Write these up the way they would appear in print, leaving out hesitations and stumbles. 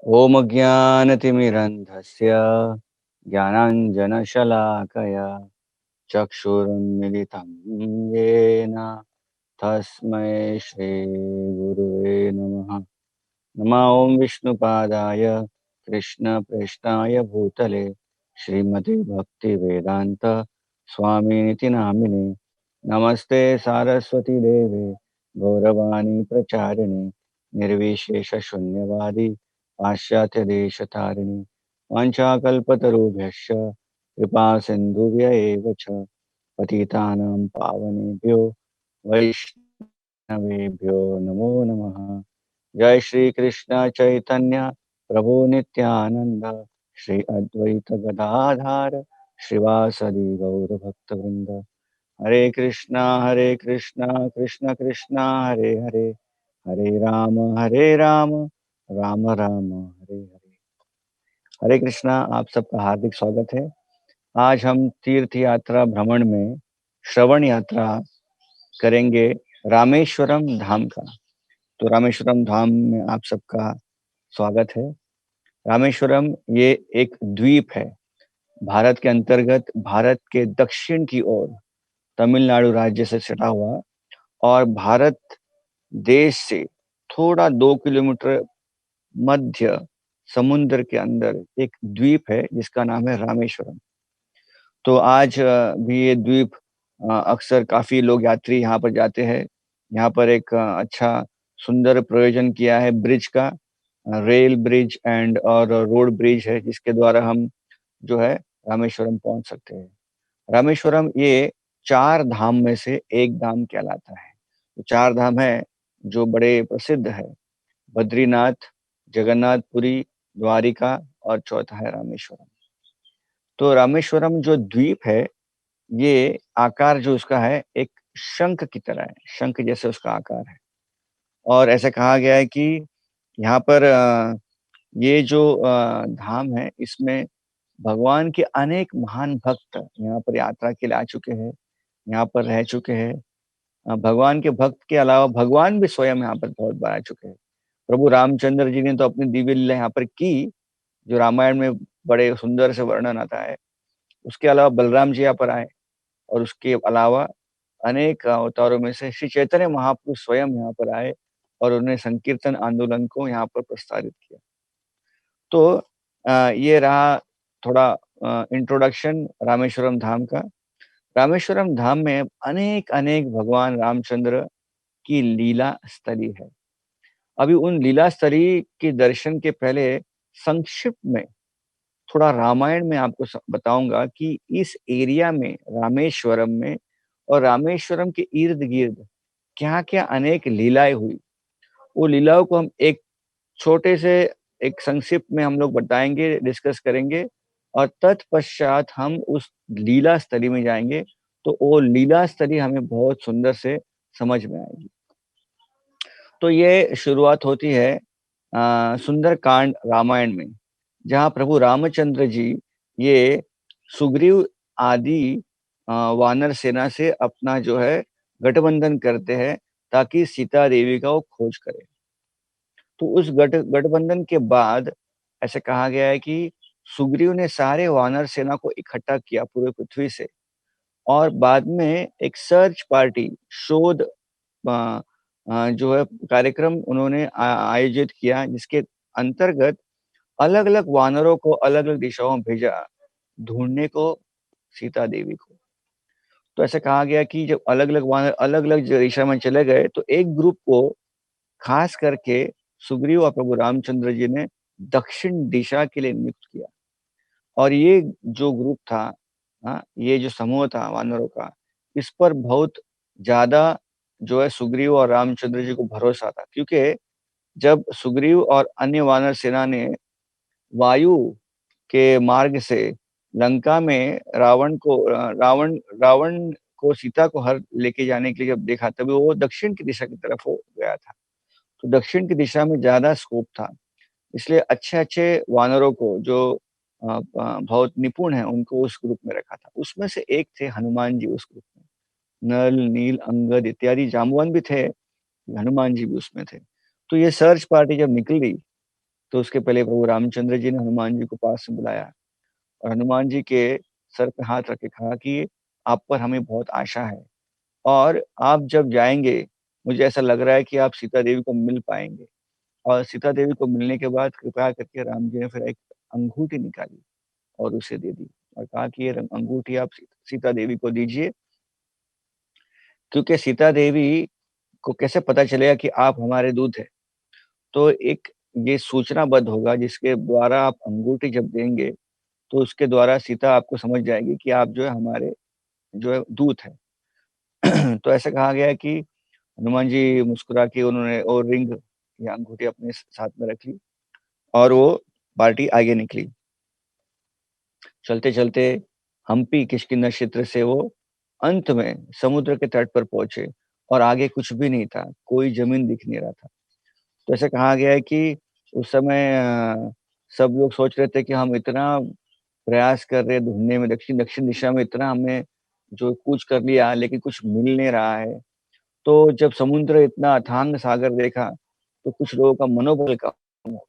ॐ अज्ञानतिमिरन्धस्य ज्ञानाञ्जनशलाकया चक्षुरुन्मिलितं येन तस्मै श्रीगुरुवे नमः। नमः ॐ विष्णुपादाय कृष्णप्रेष्ठाय भूतले श्रीमते भक्तिवेदान्त स्वामिनिति नामिने। नमस्ते सारस्वती देवे गौरवाणी प्रचारिणे निर्विशेषशून्यवादी पाश्चात्यदेशतारिणे वाञ्छाकल्पतरुभ्यश्च कृपा सिन्धुभ्य एव च पतितानां पावनेभ्यो वैष्णवेभ्यो नमो नमः। जय श्री कृष्ण चैतन्य प्रभु नित्यानंद श्री अद्वैत गदाधार श्रीवासदि गौर भक्तवृंद। हरे कृष्णा कृष्ण कृष्णा हरे हरे, हरे राम राम राम हरे हरे। हरे कृष्णा, आप सबका हार्दिक स्वागत है। आज हम तीर्थ यात्रा भ्रमण में श्रवण यात्रा करेंगे रामेश्वरम धाम का। तो रामेश्वरम धाम में आप सबका स्वागत है। रामेश्वरम ये एक द्वीप है, भारत के अंतर्गत भारत के दक्षिण की ओर तमिलनाडु राज्य से सटा हुआ और भारत देश से थोड़ा 2 किलोमीटर मध्य समुद्र के अंदर एक द्वीप है जिसका नाम है रामेश्वरम। तो आज भी ये द्वीप अक्सर काफी लोग यात्री यहाँ पर जाते हैं। यहाँ पर एक अच्छा सुंदर प्रयोजन किया है ब्रिज का, रेल ब्रिज एंड और रोड ब्रिज है जिसके द्वारा हम जो है रामेश्वरम पहुंच सकते हैं। रामेश्वरम ये 4 धाम में से एक धाम कहलाता है। तो 4 धाम है जो बड़े प्रसिद्ध है, बद्रीनाथ, जगन्नाथपुरी, द्वारिका और चौथा है रामेश्वरम। तो रामेश्वरम जो द्वीप है ये आकार जो उसका है एक शंख की तरह है, शंख जैसे उसका आकार है। और ऐसा कहा गया है कि यहाँ पर ये जो धाम है इसमें भगवान के अनेक महान भक्त यहाँ पर यात्रा के लिए आ चुके हैं, यहाँ पर रह चुके हैं। भगवान के भक्त के अलावा भगवान भी स्वयं यहाँ पर बहुत बार आ चुके हैं। प्रभु रामचंद्र जी ने तो अपनी दिव्य लीला यहाँ पर की, जो रामायण में बड़े सुंदर से वर्णन आता है। उसके अलावा बलराम जी यहाँ पर आए और उसके अलावा अनेक अवतारों में से श्री चैतन्य महाप्रभु स्वयं यहाँ पर आए और उन्होंने संकीर्तन आंदोलन को यहाँ पर प्रस्तावित किया। तो ये रहा थोड़ा इंट्रोडक्शन रामेश्वरम धाम का। रामेश्वरम धाम में अनेक अनेक भगवान रामचंद्र की लीला स्थली है। अभी उन लीला स्थली के दर्शन के पहले संक्षिप्त में थोड़ा रामायण में आपको बताऊंगा कि इस एरिया में रामेश्वरम में और रामेश्वरम के इर्द गिर्द क्या क्या अनेक लीलाएं हुई। वो लीलाओं को हम एक छोटे से एक संक्षिप्त में हम लोग बताएंगे, डिस्कस करेंगे और तत्पश्चात हम उस लीला स्थली में जाएंगे। तो वो लीला स्थली हमें बहुत सुंदर से समझ में आएगी। तो ये शुरुआत होती है सुंदर कांड रामायण में, जहाँ प्रभु रामचंद्र जी ये सुग्रीव आदि वानर सेना से अपना जो है गठबंधन करते हैं ताकि सीता देवी का वो खोज करें। तो उस गठबंधन के बाद ऐसे कहा गया है कि सुग्रीव ने सारे वानर सेना को इकट्ठा किया पूरे पृथ्वी से और बाद में एक सर्च पार्टी शोध जो है कार्यक्रम उन्होंने आयोजित किया, जिसके अंतर्गत अलग-अलग वानरों को अलग-अलग दिशाओं में भेजा ढूँढने को सीता देवी को। तो ऐसा कहा गया कि जब अलग-अलग वानर अलग-अलग दिशा में चले गए तो एक ग्रुप को खास करके सुग्रीव और प्रभु रामचंद्र जी ने दक्षिण दिशा के लिए नियुक्त किया। और ये जो ग्रुप था, ये जो समूह था वानरों का, इस पर बहुत ज़्यादा जो है सुग्रीव और रामचंद्र जी को भरोसा था, क्योंकि जब सुग्रीव और अन्य वानर सेना ने वायु के मार्ग से लंका में रावण रावण को सीता को हर लेके जाने के लिए जब देखा, तभी वो दक्षिण की दिशा की तरफ हो गया था। तो दक्षिण की दिशा में ज़्यादा स्कोप था। इसलिए अच्छे-अच्छे वानरों को जो बहुत निपुण हैं, उनको उस ग्रुप में रखा था। उसमें से एक थे हनुमान जी उस ग्रुप में। नल, नील, अंगद इत्यादि जांबवान भी थे, हनुमान जी भी उसमें थे। तो ये सर्च पार्टी जब निकली तो उसके पहले प्रभु रामचंद्र जी ने हनुमान जी को पास में बुलाया और हनुमान जी के सर पे हाथ रख के कहा कि आप पर हमें बहुत आशा है और आप जब जाएँगे, मुझे ऐसा लग रहा है कि आप सीता देवी को मिल पाएँगे। और सीता देवी को मिलने के बाद कृपया करके राम जी ने फिर एक अंगूठी निकाली और उसे दे दी और कहा कि ये अंगूठी आप सीता देवी को दीजिए, क्योंकि सीता देवी को कैसे पता चलेगा कि आप हमारे दूत हैं। तो एक ये सूचनाबद्ध होगा जिसके द्वारा आप अंगूठी जब देंगे, तो उसके द्वारा सीता आपको समझ जाएगी कि आप जो है हमारे जो है दूत हैं। तो ऐसा कहा गया है कि हनुमान जी मुस्कुरा के उन्होंने वो रिंग या अंगूठी अपने साथ में रख ली और वो पार्टी आगे निकली। चलते-चलते हम्पी किष्किंधा क्षेत्र से वो अंत में समुद्र के तट पर पहुँचे और आगे कुछ भी नहीं था, कोई ज़मीन दिख नहीं रहा था। तो ऐसा कहा गया है कि उस समय सब लोग सोच रहे थे कि हम इतना प्रयास कर रहे हैं ढूँढने में, दक्षिण दक्षिण दिशा में इतना हमने जो कूच कर लिया लेकिन कुछ मिल नहीं रहा है। तो जब समुद्र इतना अथांग सागर देखा, तो कुछ लोगों का मनोबल कम हो गया।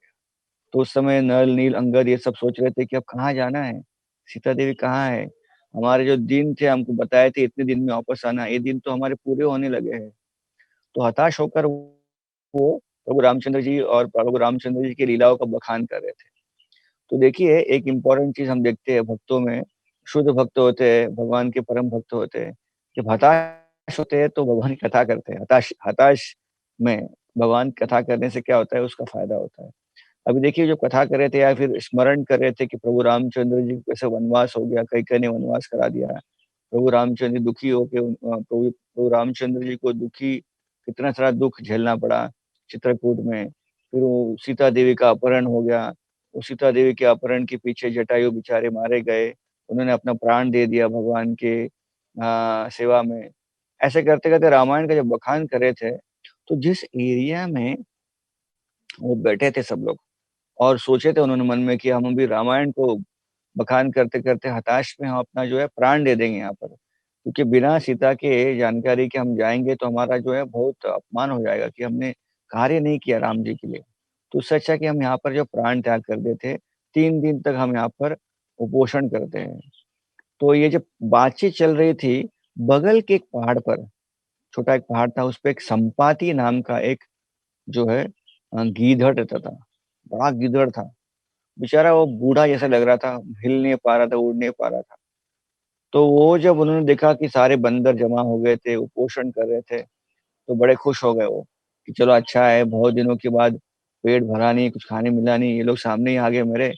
तो उस समय नल, नील, अंगद ये सब सोच रहे थे कि अब कहाँ जाना है? सीता देवी कहाँ है? हमारे जो दिन थे हमको बताए थे इतने दिन में वापस आना, ये दिन तो हमारे पूरे होने लगे हैं। तो हताश होकर वो प्रभु रामचंद्र जी और प्रभु रामचंद्र जी की लीलाओं का बखान कर रहे थे। तो देखिए एक इम्पोर्टेंट चीज़ हम देखते हैं भक्तों में, शुद्ध भक्त होते हैं, भगवान के परम भक्त होते हैं। जब हताश होते हैं तो भगवान की कथा करते हैं। हताश हताश में भगवान की कथा करने से क्या होता है उसका फ़ायदा होता है। अभी देखिए जो कथा कर रहे थे या फिर स्मरण कर रहे थे कि प्रभु रामचंद्र जी को कैसे वनवास हो गया, कैकेयी ने वनवास करा दिया। प्रभु रामचंद्र जी दुखी होके प्रभु प्रभु रामचंद्र जी को दुखी कितना सारा दुःख झेलना पड़ा चित्रकूट में। फिर वो सीता देवी का अपहरण हो गया। वो सीता देवी के अपहरण के पीछे जटायु बेचारे मारे गए। उन्होंने अपना प्राण दे दिया भगवान के सेवा में। ऐसे करते-करते रामायण का जब बखान कर रहे थे, तो जिस एरिया में वो बैठे थे सब लोग और सोचे थे उन्होंने मन में कि हम अभी रामायण को बखान करते-करते हताश में हम अपना जो है प्राण दे देंगे यहाँ पर। क्योंकि बिना सीता के जानकारी के हम जाएँगे तो हमारा जो है बहुत अपमान हो जाएगा कि हमने कार्य नहीं किया राम जी के लिए। तो उससे अच्छा कि हम यहाँ पर जो प्राण त्याग कर देते, 3 दिन तक हम यहाँ पर उपोषण करते हैं। तो ये जब बातचीत चल रही थी, बगल के एक पहाड़ पर, छोटा एक पहाड़ था, उसपे एक संपाति नाम का एक जो है गीदड़ रहता था। बड़ा गीदड़ था। बेचारा वो बूढ़ा जैसा लग रहा था, हिल नहीं पा रहा था, उड़ नहीं पा रहा था। तो वो जब उन्होंने देखा कि सारे बंदर जमा हो गए थे, उपोषण कर रहे थे, तो बड़े खुश हो गए वो, कि चलो अच्छा है बहुत दिनों के बाद पेट भरा नहीं, कुछ खाने मिला नहीं, ये लोग सामने ही आ गए मेरे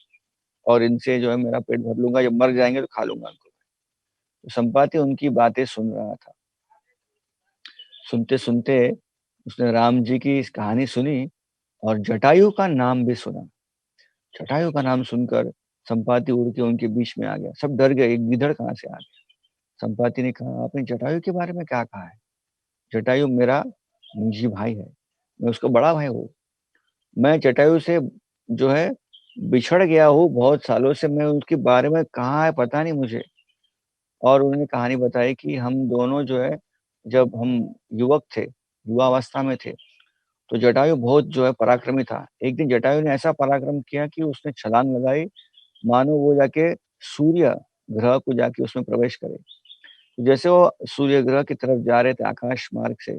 और इनसे जो है मेरा पेट भर लूँगा, जब मर जाएँगे तो खा लूँगा इनको। तो संपाति उनकी बातें सुन रहा था। सुनते-सुनते उसने राम जी की इस कहानी सुनी और जटायु का नाम भी सुना। जटायु का नाम सुनकर संपाति उड़ के उनके बीच में आ गया। सब डर गए, ये गीदड़ कहाँ से आ गया? संपाति ने कहा, "आपने जटायु के बारे में क्या कहा है? जटायु मेरा निजी भाई है, मैं उसका बड़ा भाई हूँ। मैं जटायु से जो है बिछड़ गया हूँ बहुत सालों से, मैं उसके बारे में कहाँ है पता नहीं मुझे।" और उन्होंने कहानी बताई कि हम दोनों जो है, जब हम युवक थे, युवावस्था में थे, तो जटायु बहुत जो है पराक्रमी था। एक दिन जटायु ने ऐसा पराक्रम किया कि उसने छलांग लगाई, मानो वो जाके सूर्य ग्रह को जाके उसमें प्रवेश करे। तो जैसे वो सूर्य ग्रह की तरफ जा रहे थे आकाश मार्ग से,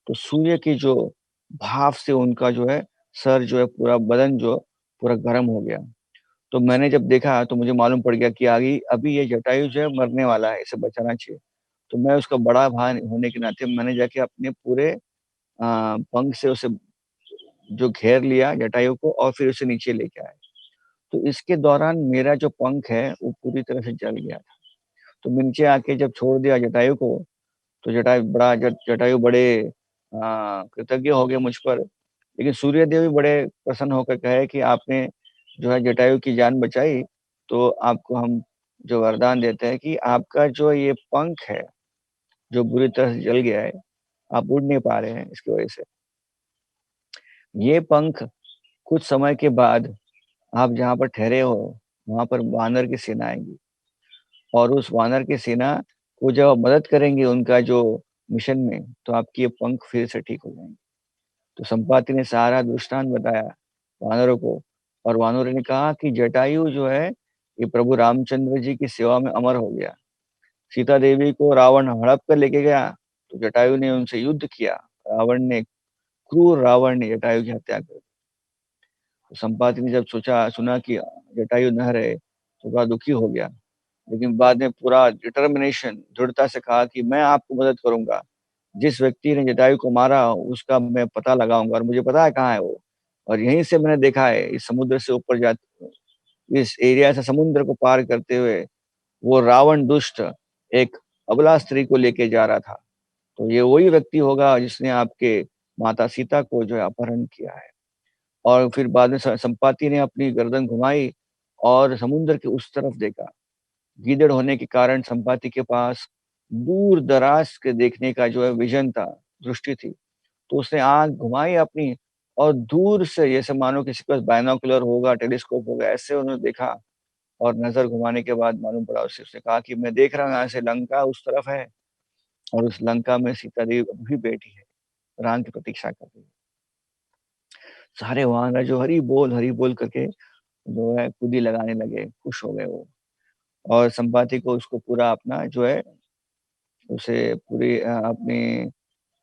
तो सूर्य की जो भाप से उनका जो है सर जो है पूरा बदन जो पूरा गर्म हो गया। तो मैंने जब देखा तो मुझे मालूम पड़ गया कि आगे अभी ये जटायु जो है मरने वाला है, इसे बचाना चाहिए। तो मैं उसका बड़ा भाई होने के नाते मैंने जाके अपने पूरे पंख से उसे जो घेर लिया जटायु को और फिर उसे नीचे लेके आए। तो इसके दौरान मेरा जो पंख है वो पूरी तरह से जल गया था। तो मैं नीचे आके जब छोड़ दिया जटायु को, तो जटायु बड़े कृतज्ञ हो गए मुझ पर। लेकिन सूर्यदेव भी बड़े प्रसन्न होकर कहे कि आपने जो है जटायु की जान बचाई, तो आपको हम जो वरदान देते हैं कि आपका जो ये पंख है, जो बुरी तरह से जल गया है, आप उड़ नहीं पा रहे हैं इसकी वजह से। ये पंख कुछ समय के बाद आप जहाँ पर ठहरे हो, वहाँ पर वानर की सेना आएगी और उस वानर की सेना को जब आप मदद करेंगे उनका जो मिशन में, तो आपके ये पंख फिर से ठीक हो जाएँगे। तो संपाति ने सारा दृष्टांत बताया वानरों को और वानरों ने कहा कि जटायु जो है, ये प्रभु रामचंद्र जी की सेवा में अमर हो गया। सीता देवी को रावण हड़प कर लेके गया, तो जटायु ने उनसे युद्ध किया। क्रूर रावण ने जटायु की हत्या कर दी। तो संपाति ने जब सुना कि जटायु न रहे, तो बड़ा दुखी हो गया। लेकिन बाद में पूरा डिटर्मिनेशन, दृढ़ता से कहा कि मैं आपको मदद करूंगा। जिस व्यक्ति ने जटायु को मारा, उसका मैं पता लगाऊंगा, और मुझे पता है कहाँ है वो। और यहीं से मैंने देखा है, इस समुद्र से ऊपर जाते, इस एरिया से समुद्र को पार करते हुए वो रावण दुष्ट एक अबला स्त्री को लेके जा रहा था। तो ये वही व्यक्ति होगा जिसने आपके माता सीता को जो है अपहरण किया है। और फिर बाद में संपाति ने अपनी गर्दन घुमाई और समुद्र के उस तरफ देखा। गीदड़ होने के कारण संपाति के पास दूर दराज के देखने का जो है विजन था, दृष्टि थी। तो उसने आँख घुमाई अपनी, और दूर से जैसे मानो किसी के पास बाइनोकुलर होगा, टेलीस्कोप होगा, ऐसे उन्होंने देखा। और नज़र घुमाने के बाद मालूम पड़ा उसे, उसने कहा कि मैं देख रहा हूँ यहाँ से लंका उस तरफ है, और उस लंका में सीता देवी अभी भी बैठी है, राम की प्रतीक्षा कर रही है। सारे वहां जो हरि बोल करके जो है कुदी लगाने लगे, खुश हो गए वो। और संपाति को उसको पूरा अपना जो है, उसे पूरी अपनी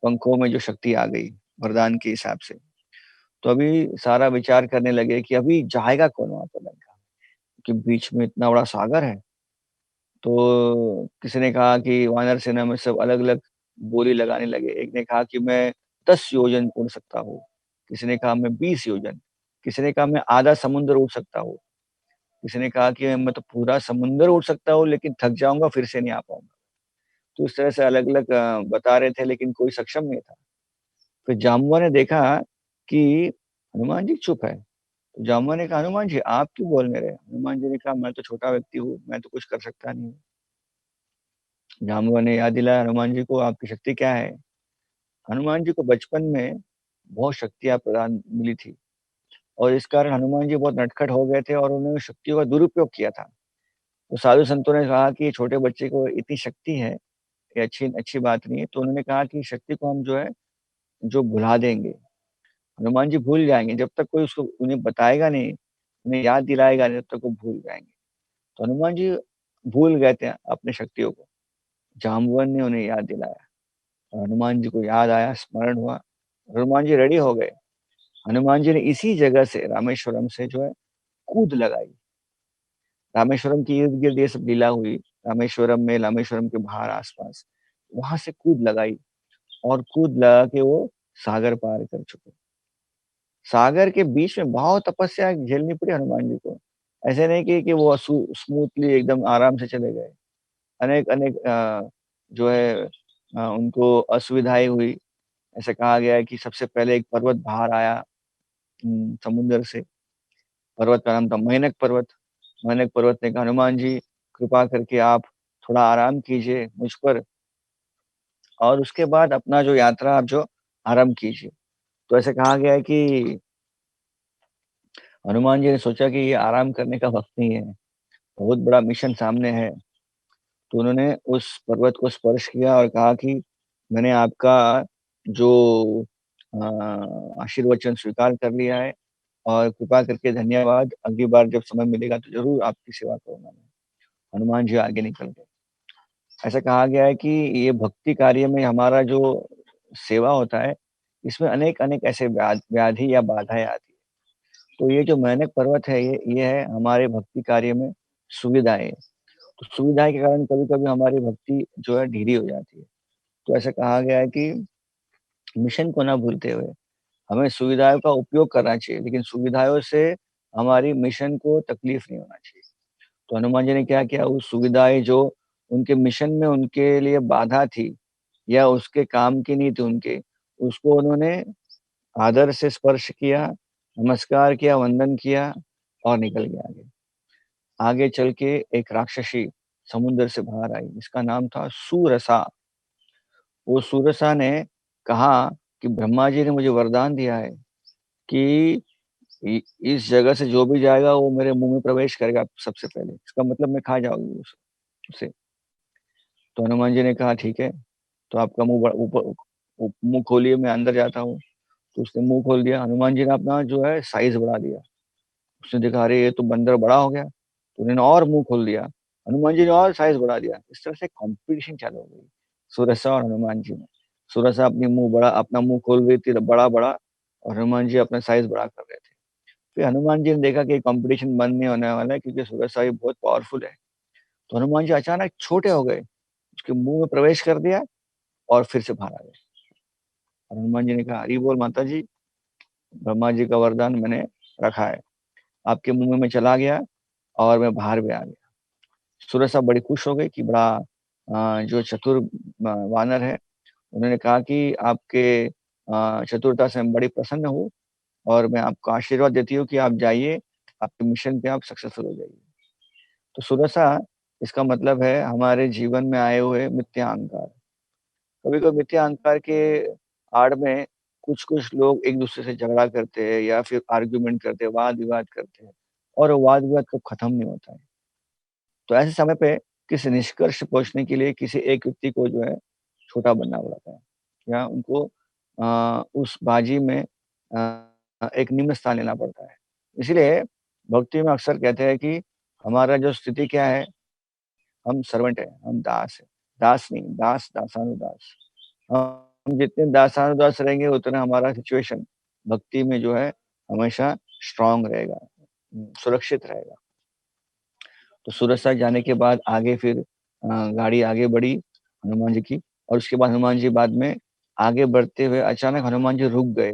पंखों में जो शक्ति आ गई वरदान के हिसाब से। तो अभी सारा विचार करने लगे कि अभी जाएगा कौन वहां पर लंका, क्योंकि बीच में इतना बड़ा सागर है। तो किसी ने कहा कि वानर सेना में सब अलग-अलग बोली लगाने लगे। एक ने कहा कि मैं 10 योजन उड़ सकता हूँ, किसी ने कहा मैं 20 योजन, किसी ने कहा मैं आधा समुद्र उड़ सकता हूँ, किसी ने कहा कि मैं तो पूरा समुद्र उड़ सकता हूँ लेकिन थक जाऊँगा, फिर से नहीं आ पाऊँगा। तो इस तरह से अलग-अलग बता रहे थे, लेकिन कोई सक्षम नहीं था। फिर जामवा ने देखा कि हनुमान जी चुप है। तो जामवा ने कहा, "हनुमान जी आप क्यों बोल नहीं रहे?" हनुमान जी ने कहा, "मैं तो छोटा व्यक्ति हूँ, मैं तो कुछ कर सकता नहीं हूँ।" जामवा ने याद दिलाया हनुमान जी को, आपकी शक्ति क्या है? हनुमान जी को बचपन में बहुत शक्तियाँ प्रदान मिली थी, और इस कारण हनुमान जी बहुत नटखट हो गए थे और उन्होंने शक्तियों का दुरुपयोग किया था। तो साधु संतों ने कहा कि छोटे बच्चे को इतनी शक्ति है, ये अच्छी अच्छी बात नहीं है। तो उन्होंने कहा कि शक्ति को हम जो है, जो भुला देंगे। हनुमान जी भूल जाएँगे, जब तक कोई उसको उन्हें बताएगा नहीं, उन्हें याद दिलाएगा नहीं, तब तक वो भूल जाएँगे। तो हनुमान जी भूल गए थे अपनी शक्तियों को। जाम्बवन ने उन्हें याद दिलाया, और हनुमान जी को याद आया, स्मरण हुआ। हनुमान जी रेडी हो गए। हनुमान जी ने इसी जगह से, रामेश्वरम से जो है कूद लगाई। रामेश्वरम के इर्द-गिर्द ये सब लीला हुई। रामेश्वरम में, रामेश्वरम के बाहर आस-पास, वहाँ से कूद लगाई, और कूद लगा के वो सागर पार कर चुके। सागर के बीच में बहुत तपस्या झेलनी पड़ी हनुमान जी को। ऐसे नहीं कि वो स्मूथली एकदम आराम से चले गए। अनेक-अनेक जो है उनको असुविधाएँ हुई। ऐसे कहा गया है कि सबसे पहले एक पर्वत बाहर आया समुद्र से। पर्वत का नाम था मैनक पर्वत। मैनक पर्वत ने कहा, "हनुमान जी, कृपा करके आप थोड़ा आराम कीजिए मुझ पर, और उसके बाद अपना जो यात्रा आप जो आरंभ कीजिए।" तो ऐसे कहा गया है कि हनुमान जी ने सोचा कि ये आराम करने का वक़्त नहीं है, बहुत बड़ा मिशन सामने है। तो उन्होंने उस पर्वत को स्पर्श किया और कहा कि मैंने आपका जो आशीर्वचन स्वीकार कर लिया है, और कृपा करके धन्यवाद, अगली बार जब समय मिलेगा तो ज़रूर आपकी सेवा करूँगा मैं। हनुमान जी आगे निकल गए। ऐसा कहा गया है कि ये भक्ति कार्य में हमारा जो सेवा होता है, इसमें अनेक-अनेक ऐसे व्याधि या बाधाएँ आती हैं। तो ये जो मैनक पर्वत है, ये है हमारे भक्ति कार्य में सुविधाएँ। तो सुविधाएँ के कारण कभी-कभी हमारी भक्ति जो है ढीली हो जाती है। तो ऐसा कहा गया है कि मिशन को ना भूलते हुए हमें सुविधाओं का उपयोग करना चाहिए, लेकिन सुविधाओं से हमारी मिशन को तकलीफ नहीं होना चाहिए। तो हनुमान जी ने क्या किया, उस सुविधाएँ जो उनके मिशन में उनके लिए बाधा थी, या उसके काम की नहीं थी उनके, उसको उन्होंने आदर से स्पर्श किया, नमस्कार किया, वंदन किया, और निकल गए आगे। आगे चल के एक राक्षसी समुद्र से बाहर आई, जिसका नाम था सुरसा। वो सुरसा ने कहा कि ब्रह्मा जी ने मुझे वरदान दिया है कि इस जगह से जो भी जाएगा वो मेरे मुँह में प्रवेश करेगा सबसे पहले। इसका मतलब मैं खा जाऊँगी उसे। तो हनुमान जी ने कहा ठीक है, तो आपका मुँह ब ऊपर मुँह खोलिए, मैं अंदर जाता हूँ। तो उसने मुँह खोल दिया। हनुमान जी ने अपना जो है साइज़ बढ़ा दिया, उसने देखा अरे ये तो बंदर बड़ा हो गया, तो उन्होंने और मुँह खोल दिया। हनुमान जी ने और साइज़ बढ़ा दिया। इस तरह से कॉम्पिटिशन चालू हो गई, सुरसा और हनुमान जी में। सुरसा अपना मुँह खोल रही थी बड़ा-बड़ा और हनुमान जी अपना साइज़ बड़ा कर रहे थे। फिर हनुमान जी ने देखा कि कॉम्पिटिशन बंद नहीं होने वाला है क्योंकि सुरसा भी बहुत पावरफुल है। तो हनुमान जी अचानक छोटे हो गए, उसके मुँह में प्रवेश कर दिया और फिर से बाहर आ गए। और हनुमान जी ने कहा, हरि बोल माता जी, ब्रह्मा जी का वरदान मैंने रखा है। आपके मुँह में मैं चला गया और मैं बाहर भी आ गया। सुरसा बड़ी खुश हो गई कि बड़ा जो चतुर वानर है, उन्होंने कहा कि आपके चतुरता से मैं बड़ी प्रसन्न हूँ और मैं आपको आशीर्वाद देती हूँ कि आप जाइए, आपके मिशन पे आप सक्सेसफुल हो जाइए। तो सुरसा इसका मतलब है हमारे जीवन में आए हुए मिथ्या अहंकार। कभी-कभी मिथ्या अहंकार के आड़ में कुछ-कुछ लोग एक-दूसरे से झगड़ा करते हैं या फिर आर्गुमेंट करते हैं, वाद-विवाद करते हैं और वो वाद-विवाद कब खत्म नहीं होता है। तो ऐसे समय पे किसी निष्कर्ष पहुँचने के लिए किसी एक व्यक्ति को जो है छोटा बनना पड़ता है या उनको उस बाजी में एक निम्न स्थान लेना पड़ता है। इसीलिए भक्ति में अक्सर कहते हैं कि हमारा जो स्थिति क्या है, हम सर्वेंट हैं, हम दास हैं। दास नहीं, दास दासानुदास। हम जितने दासानुदास रहेंगे उतना हमारा सिचुएशन भक्ति में जो है हमेशा स्ट्रॉन्ग रहेगा, सुरक्षित रहेगा। तो सूरजसर जाने के बाद आगे फिर गाड़ी आगे बढ़ी हनुमान जी की और उसके बाद हनुमान जी बाद में आगे बढ़ते हुए अचानक हनुमान जी रुक गए।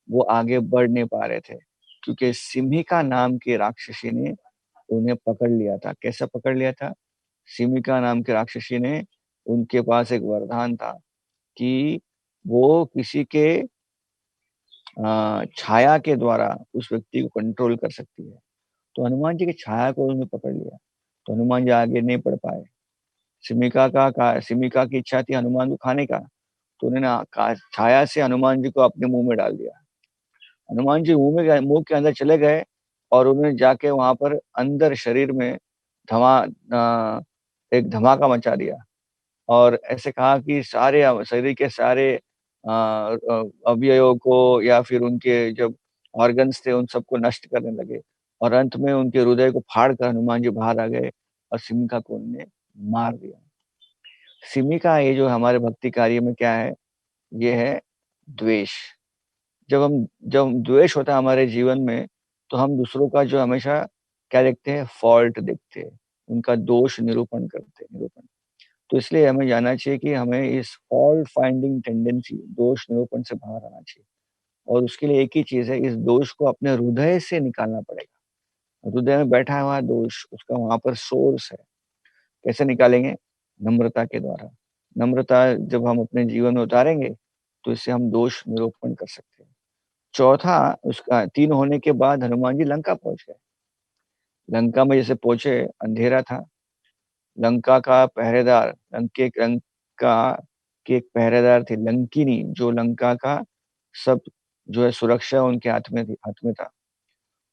वो आगे बढ़ नहीं पा रहे थे क्योंकि सिम्हिका नाम की राक्षसी ने उन्हें पकड़ लिया था। कैसा पकड़ लिया था? सिम्हिका नाम की राक्षसी ने उनके पास एक वरदान था कि वो किसी के छाया के द्वारा उस व्यक्ति को कंट्रोल कर सकती है। तो हनुमान जी की छाया को उन्होंने पकड़ लिया, तो हनुमान जी आगे नहीं बढ़ पाए। सिमिका की इच्छा थी हनुमान को खाने का, तो उन्होंने का छाया से हनुमान जी को अपने मुँह में डाल दिया। हनुमान जी मुँह के अंदर चले गए और उन्होंने जाके वहाँ पर अंदर शरीर में एक धमाका मचा दिया और ऐसे कहा कि सारे शरीर के सारे अवयवों को या फिर उनके जो ऑर्गन्स थे उन सबको नष्ट करने लगे और अंत में उनके हृदय को फाड़ कर हनुमान जी बाहर आ गए और सिमिका को उन्होंने मार दिया। सिमी का ये जो हमारे भक्ति कार्य में क्या है, ये है द्वेष। जब द्वेष होता है हमारे जीवन में, तो हम दूसरों का जो हमेशा क्या देखते हैं, फ़ॉल्ट देखते हैं, उनका दोष निरूपण करते हैं निरूपण। तो इसलिए हमें जानना चाहिए कि हमें इस फ़ॉल्ट फाइंडिंग टेंडेंसी, दोष निरूपण से बाहर आना चाहिए और उसके लिए एक ही चीज़ है, इस दोष को अपने हृदय से निकालना पड़ेगा। हृदय में बैठा हुआ है दोष, उसका वहाँ पर सोर्स है। कैसे निकालेंगे? नम्रता के द्वारा। नम्रता जब हम अपने जीवन में उतारेंगे, तो इससे हम दोष निरूपण कर सकते हैं। चौथा उसका 3 होने के बाद हनुमान जी लंका पहुँच गए। लंका में जैसे पहुँचे, अंधेरा था। लंका का पहरेदार लंका की एक पहरेदार थी लंकिनी, जो लंका का सब जो है सुरक्षा उनके हाथ में था।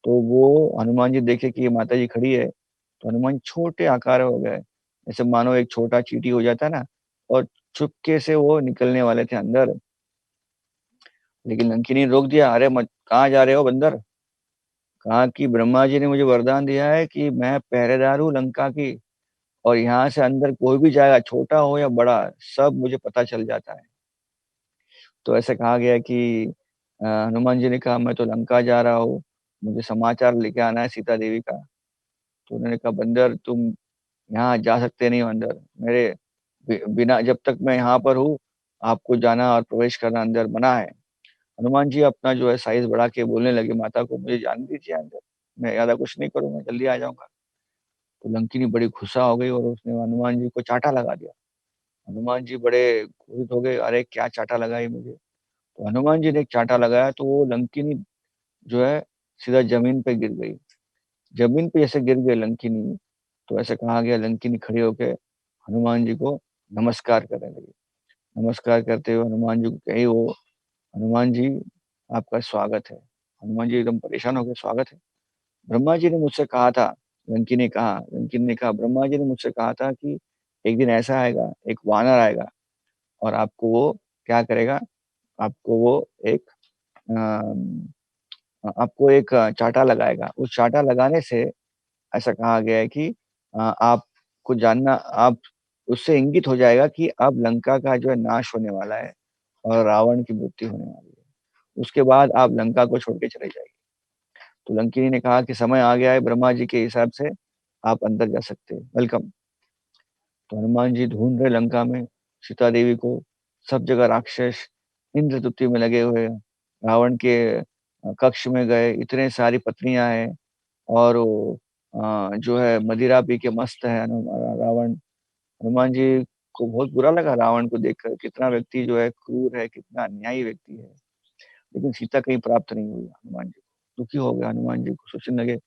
तो वो हनुमान जी देखे कि ये माताजी खड़ी है, तो हनुमान छोटे आकार हो गए। जैसे मानो एक छोटा चींटी हो जाता है ना और चुपके से वो निकलने वाले थे अंदर, लेकिन लंकिनी ने रोक दिया, "अरे मत कहाँ जा रहे हो बंदर?" कहा कि ब्रह्मा जी ने मुझे वरदान दिया है कि मैं पहरेदार हूँ लंका की और यहाँ से अंदर कोई भी जाएगा, छोटा हो या बड़ा, सब मुझे पता चल जाता है। तो ऐसे कहा गया है कि हनुमान जी ने कहा, "मैं तो लंका जा रहा हूँ, मुझे समाचार लेके आना है सीता देवी का।" तो उन्होंने कहा, "बंदर तुम यहाँ जा सकते नहीं हो अंदर। मेरे बिना जब तक मैं यहाँ पर हूँ, आपको जाना और प्रवेश करना अंदर मना है।" हनुमान जी अपना जो है साइज़ बढ़ा के बोलने लगे माता को, "मुझे जाने दीजिए अंदर, मैं ज़्यादा कुछ नहीं करूँगा, जल्दी आ जाऊँगा।" तो लंकिनी बड़ी गुस्सा हो गई और उसने हनुमान जी को चाँटा लगा दिया। हनुमान जी बड़े क्रोधित हो गए, "अरे! क्या चाँटा लगाई मुझे?" तो हनुमान जी ने एक चाँटा लगाया तो वो लंकिनी जो है सीधा ज़मीन पे गिर गई। ज़मीन पे जैसे गिर गई लंकिनी, तो ऐसे कहा गया लंकिनी खड़ी होके हनुमान जी को नमस्कार करने लगी। नमस्कार करते हुए हनुमान जी को कही वो, "हनुमान जी, आपका स्वागत है।" हनुमान जी एकदम परेशान हो गए, "स्वागत है?" "ब्रह्मा जी ने मुझसे कहा था" लंकिनी ने कहा, "ब्रह्मा जी ने मुझसे कहा था कि एक दिन ऐसा आएगा, एक वानर आएगा और आपको वो क्या करेगा, आपको वो एक अ आपको एक चाँटा लगाएगा। उस चाँटा लगाने से ऐसा कहा गया है कि आपको जानना आप उससे इंगित हो जाएगा कि अब लंका का जो है नाश होने वाला है और रावण की मृत्यु होने वाली है। उसके बाद आप लंका को छोड़ के चले जाइए। तो लंकिनी ने कहा कि समय आ गया है ब्रह्मा जी के हिसाब से आप अंदर जा सकते हैं, वेलकम। तो हनुमान जी ढूँढ रहे लंका में सीता देवी को, सब जगह राक्षस इंद्रस्तुति में लगे हुए हैं। रावण के कक्ष में गए, इतने सारी पत्नियाँ हैं और वो जो है मदिरा पी के मस्त है रावण। हनुमान जी को बहुत बुरा लगा रावण को देखकर, कितना व्यक्ति जो है क्रूर है, कितना अन्यायी व्यक्ति है। लेकिन सीता कहीं प्राप्त नहीं हुई हनुमान जी को। दुखी हो गए हनुमान जी को, सोचने लगे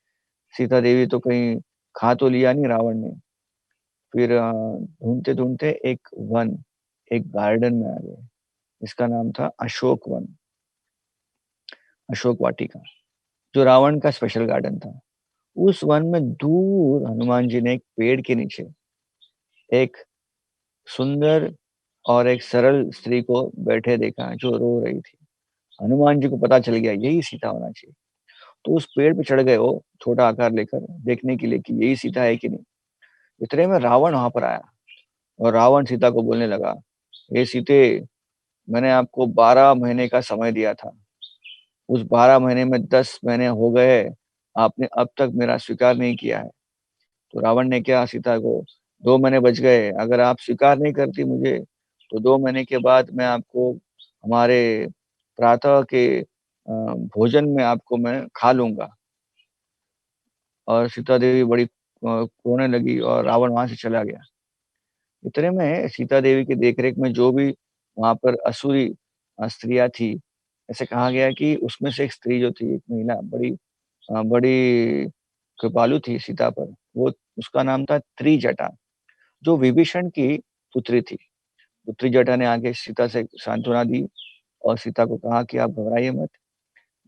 सीता देवी तो कहीं खा तो लिया नहीं रावण ने। फिर ढूँढते-ढूँढते एक वन, एक गार्डन में आ गए। इसका नाम था अशोक वन, अशोक वाटिका, जो रावण का स्पेशल गार्डन था। उस वन में दूर हनुमान जी ने एक पेड़ के नीचे एक सुंदर और एक सरल स्त्री को बैठे देखा जो रो रही थी। हनुमान जी को पता चल गया यही सीता होना चाहिए। तो उस पेड़ पे चढ़ गए वो छोटा आकार लेकर देखने के लिए कि यही सीता है कि नहीं। इतने में रावण वहाँ पर आया और रावण सीता को बोलने लगा, "हे सीते, मैंने आपको 12 महीने का समय दिया था। उस 12 महीने में 10 महीने हो गए, आपने अब तक मेरा स्वीकार नहीं किया है।" तो रावण ने क्या सीता को 2 महीने बच गए, अगर आप स्वीकार नहीं करती मुझे, तो 2 महीने के बाद मैं आपको हमारे प्रातः के भोजन में आपको मैं खा लूँगा। और सीता देवी बड़ी रोने लगी और रावण वहाँ से चला गया। इतने में सीता देवी की देख-रेख में जो भी वहाँ पर असुरी स्त्रियाँ थी, ऐसे कहा गया है कि उसमें से एक स्त्री जो थी, एक महिला बड़ी कृपालु थी सीता पर, वो उसका नाम था त्रिजटा, जो विभीषण की पुत्री थी। तो त्रिजटा ने आके सीता से सांत्वना दी और सीता को कहा कि आप घबराइए मत,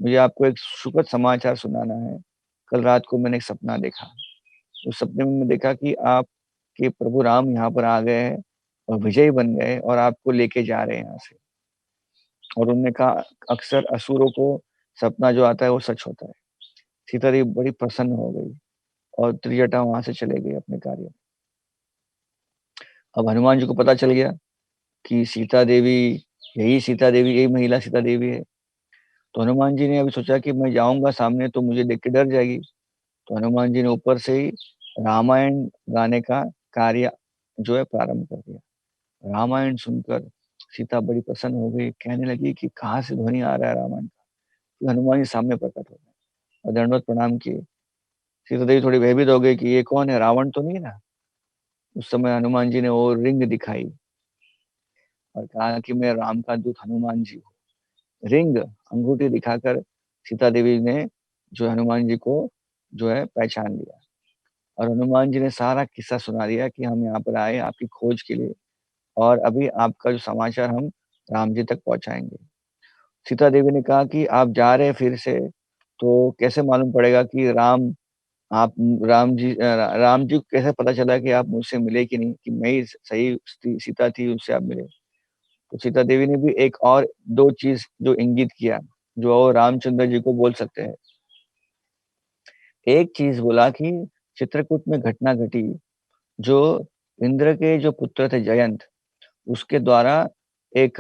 मुझे आपको एक सुखद समाचार सुनाना है। कल रात को मैंने एक सपना देखा। उस सपने में देखा कि आपके प्रभु राम यहाँ पर आ गए हैं और विजयी बन गए और आपको लेके जा रहे हैं यहाँ से। और उन्होंने कहा अक्सर असुरों को सपना जो आता है वो सच होता है। सीता देवी बड़ी प्रसन्न हो गई और त्रिजटा वहाँ से चले गए अपने कार्य में। अब हनुमान जी को पता चल गया कि सीता देवी यही महिला सीता देवी है। तो हनुमान जी ने अभी सोचा कि मैं जाऊँगा सामने तो मुझे देख के डर जाएगी। तो हनुमान जी ने ऊपर से ही रामायण गाने का कार्य जो है प्रारंभ कर दिया। रामायण सुनकर सीता बड़ी प्रसन्न हो गई, कहने लगी कि कहाँ से ध्वनि आ रहा है रामायण का? तो हनुमान जी सामने प्रकट हो गए और दंडवत प्रणाम किए। सीता देवी थोड़ी भयभीत हो गई कि ये कौन है? रावण तो नहीं है ना? उस समय हनुमान जी ने वो रिंग दिखाई और कहा कि मैं राम का दूत हनुमान जी हूँ। रिंग, अंगूठी दिखाकर सीता देवी ने जो है हनुमान जी को जो है पहचान लिया और हनुमान जी ने सारा किस्सा सुना दिया कि हम यहाँ पर आए आपकी खोज के लिए और अभी आपका जो समाचार हम राम जी तक पहुँचाएँगे। सीता देवी ने कहा कि आप जा रहे हैं फिर से, तो कैसे मालूम पड़ेगा कि आप राम जी को कैसे पता चला कि आप मुझसे मिले कि नहीं, कि मैं ही सही सीता थी उससे आप मिले। तो सीता देवी ने भी एक और 2 चीज़ जो इंगित किया, जो वो रामचंद्र जी को बोल सकते हैं। एक चीज़ बोला कि चित्रकूट में घटना घटी, जो इंद्र के जो पुत्र थे जयंत, उसके द्वारा एक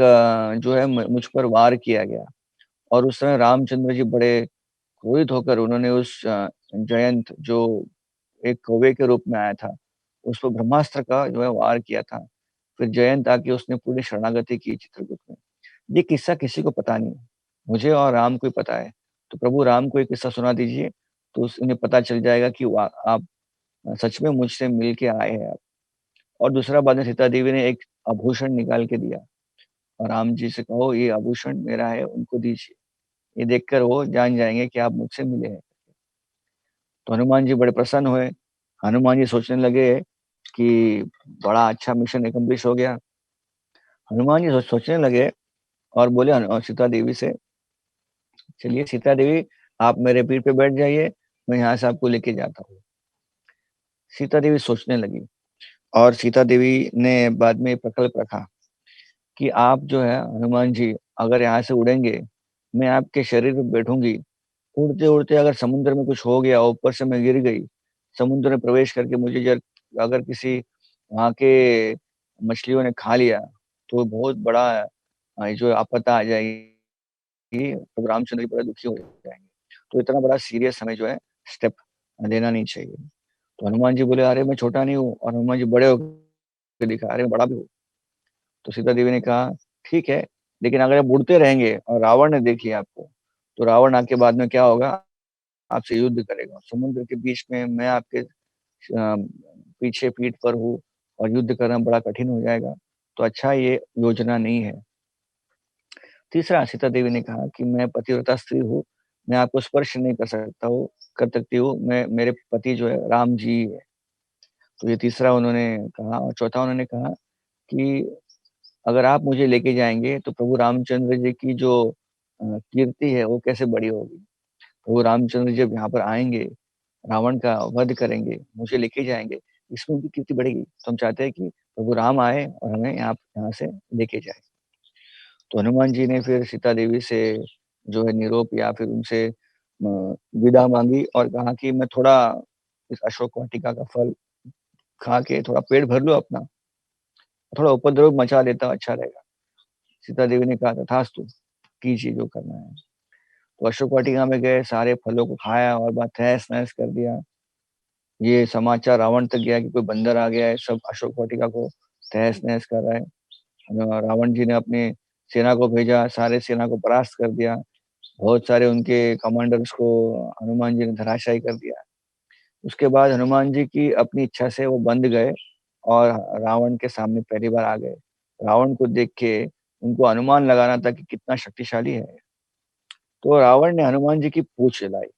जो है मुझ पर वार किया गया और उस समय रामचंद्र जी बड़े क्रोधित होकर उन्होंने उस जयंत जो एक कौवे के रूप में आया था, उस पर ब्रह्मास्त्र का जो है वार किया था। फिर जयंत आके उसने पूरी शरणागति की चित्रकूट में। ये किस्सा किसी को पता नहीं है, मुझे और राम को ही पता है। तो प्रभु राम को ये किस्सा सुना दीजिए, तो उस उन्हें पता चल जाएगा कि वा आप सच में मुझसे मिल के आए हैं आप। और दूसरा बाद में सीता देवी ने एक आभूषण निकाल के दिया और राम जी से कहो ये आभूषण मेरा है, उनको दीजिए। ये देखकर वो जान जाएँगे कि आप मुझसे मिले हैं। तो हनुमान जी बड़े प्रसन्न हुए। हनुमान जी सोचने लगे कि बड़ा अच्छा मिशन एक्कम्प्लिश हो गया। हनुमान जी सोचने लगे और बोले सीता देवी से, "चलिए सीता देवी, आप मेरे पीठ पे बैठ जाइए, मैं यहाँ से आपको लेके जाता हूँ।" सीता देवी सोचने लगी और सीता देवी ने बाद में प्रकल्प रखा कि आप जो है हनुमान जी अगर यहाँ से उड़ेंगे, मैं आपके शरीर पे बैठूँगी उड़ते-उड़ते अगर समुद्र में कुछ हो गया, ऊपर से मैं गिर गई, समुद्र में प्रवेश करके मुझे जर अगर किसी वहाँ के मछलियों ने खा लिया, तो बहुत बड़ा जो आपदा आ जाएगी, तो रामचंद्र जी बड़े दुखी हो जाएँगे। तो इतना बड़ा सीरियस हमें जो है स्टेप लेना नहीं चाहिए। तो हनुमान जी बोले, "अरे! मैं छोटा नहीं हूँ" और हनुमान जी बड़े होके दिखा, "अरे! मैं बड़ा भी हूँ।" तो सीता देवी ने कहा, "ठीक है, लेकिन अगर आप उड़ते रहेंगे और रावण ने देख लिया आपको, तो रावण आपके बाद में क्या होगा, आपसे युद्ध करेगा। समुद्र के बीच में मैं आपके पीछे पीठ पर हूँ और युद्ध करना बड़ा कठिन हो जाएगा, तो अच्छा ये योजना नहीं है।" तीसरा सीता देवी ने कहा कि मैं पतिव्रता स्त्री हूँ, मैं आपको स्पर्श नहीं कर सकती हूँ, मैं मेरे पति जो है राम जी है। तो ये तीसरा उन्होंने कहा और चौथा उन्होंने कहा कि अगर आप मुझे लेके जाएँगे तो प्रभु रामचंद्र जी की जो कीर्ति है वो कैसे बड़ी होगी। प्रभु रामचंद्र जब यहाँ पर आएँगे, रावण का वध करेंगे, मुझे लेके जाएँगे, इसमें उनकी कीर्ति बढ़ेगी। तो हम चाहते हैं कि प्रभु राम आए और हमें यहाँ यहाँ से लेके जाएँ। तो हनुमान जी ने फिर सीता देवी से जो है निरोप या फिर उनसे विदा माँगी और कहा कि मैं थोड़ा इस अशोक वाटिका का फल खा के थोड़ा पेट भर लूँ अपना, थोड़ा उपद्रव मचा लेता हूँ अच्छा रहेगा। सीता देवी ने कहा तथास्तु, कीजिए जो करना है। तो अशोक वाटिका में गए, सारे फलों को खाया और बाद तहस-नहस कर दिया। ये समाचार रावण तक गया कि कोई बंदर आ गया है, सब अशोक वाटिका को तहस-नहस कर रहा है। रावण जी ने अपनी सेना को भेजा, सारे सेना को परास्त कर दिया। बहुत सारे उनके कमांडर्स को हनुमान जी ने धराशायी कर दिया। उसके बाद हनुमान जी की अपनी इच्छा से वो बंध गए और रावण के सामने पहली बार आ गए। रावण को देख के उनको अनुमान लगाना था कि कितना शक्तिशाली है। तो रावण ने हनुमान जी की पूँछ जलाई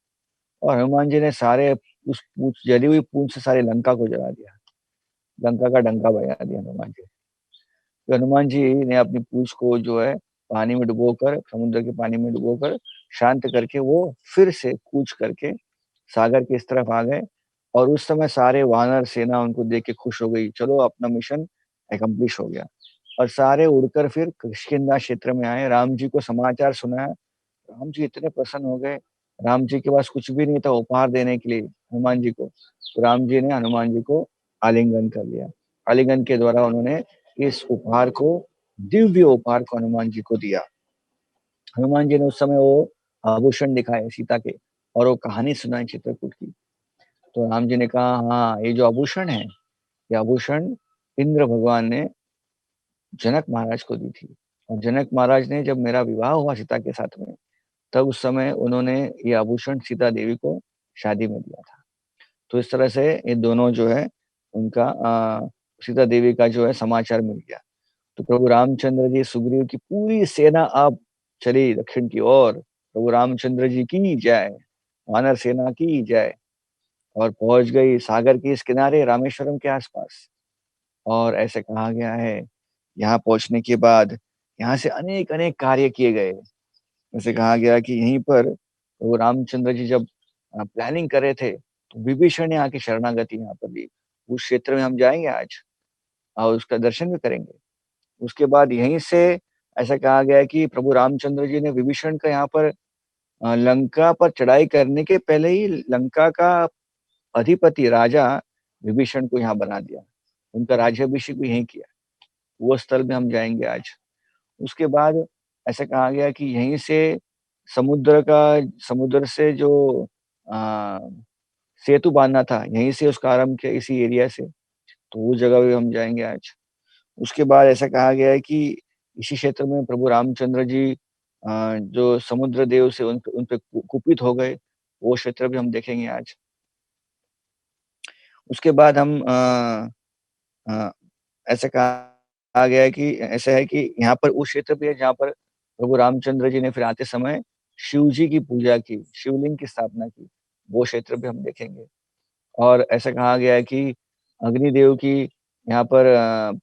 और हनुमान जी ने सारे उस पूँछ जली हुई पूँछ से सारी लंका को जला दिया। लंका का डंका बजा दिया हनुमान जी। तो हनुमान जी ने अपनी पूँछ को जो है पानी में डुबोकर समुद्र के पानी में डुबोकर शांत करके वो फिर से कूच करके सागर की इस तरफ आ गए और उस समय सारे वानर सेना उनको देख के खुश हो गई, चलो अपना मिशन एक्कम्प्लिश हो गया। और सारे उड़कर फिर किष्किंधा क्षेत्र में आए, राम जी को समाचार सुनाया। राम जी इतने प्रसन्न हो गए, राम जी के पास कुछ भी नहीं था उपहार देने के लिए हनुमान जी को, तो राम जी ने हनुमान जी को आलिंगन कर लिया। आलिंगन के द्वारा उन्होंने इस उपहार को दिव्य उपहार को हनुमान जी को दिया। हनुमान जी ने उस समय वो आभूषण दिखाए सीता के और वो कहानी सुनाई चित्रकूट की। तो राम जी ने कहा, "हाँ, ये जो आभूषण है, ये आभूषण इंद्र भगवान ने जनक महाराज को दी थी और जनक महाराज ने जब मेरा विवाह हुआ सीता के साथ में, तब उस समय उन्होंने ये आभूषण सीता देवी को शादी में दिया था।" तो इस तरह से ये दोनों जो है उनका सीता देवी का जो है समाचार मिल गया। तो प्रभु रामचंद्र जी सुग्रीव की पूरी सेना अब चली दक्षिण की ओर। प्रभु रामचंद्र जी की जय, वानर सेना की जय और पहुँच गई सागर के इस किनारे रामेश्वरम के आस-पास। और ऐसे कहा गया है, यहाँ पहुँचने के बाद यहाँ से अनेक-अनेक कार्य किए गए। जैसे कहा गया कि यहीं पर वो रामचंद्र जी जब प्लानिंग कर रहे थे, तो विभीषण ने आके शरणागति यहाँ पर ली। उस क्षेत्र में हम जाएँगे आज और उसका दर्शन भी करेंगे। उसके बाद यहीं से ऐसा कहा गया है कि प्रभु रामचंद्र जी ने विभीषण का यहाँ पर लंका पर चढ़ाई करने के पहले ही लंका का अधिपति राजा विभीषण को यहाँ बना दिया। उनका राज्याभिषेक भी यहीं किया। वो स्थल में हम जाएँगे आज। उसके बाद ऐसा कहा गया कि यहीं से समुद्र से जो अ, सेतु बाँधना था, यहीं से उसका आरंभ किया इसी एरिया से, तो वो जगह भी हम जाएँगे आज। उसके बाद ऐसा कहा गया है कि इसी क्षेत्र में प्रभु रामचंद्र जी जो समुद्र देव से उन पे कुपित हो गए, वो क्षेत्र भी हम देखेंगे आज। उसके बाद हम अ, ऐसा कहा गया है कि ऐसा है कि यहाँ पर उस क्षेत्र पे है जहाँ पर प्रभु रामचंद्र जी ने फिर आते समय शिव जी की पूजा की, शिवलिंग की स्थापना की, वो क्षेत्र भी हम देखेंगे। और ऐसा कहा गया है कि अग्निदेव की यहाँ पर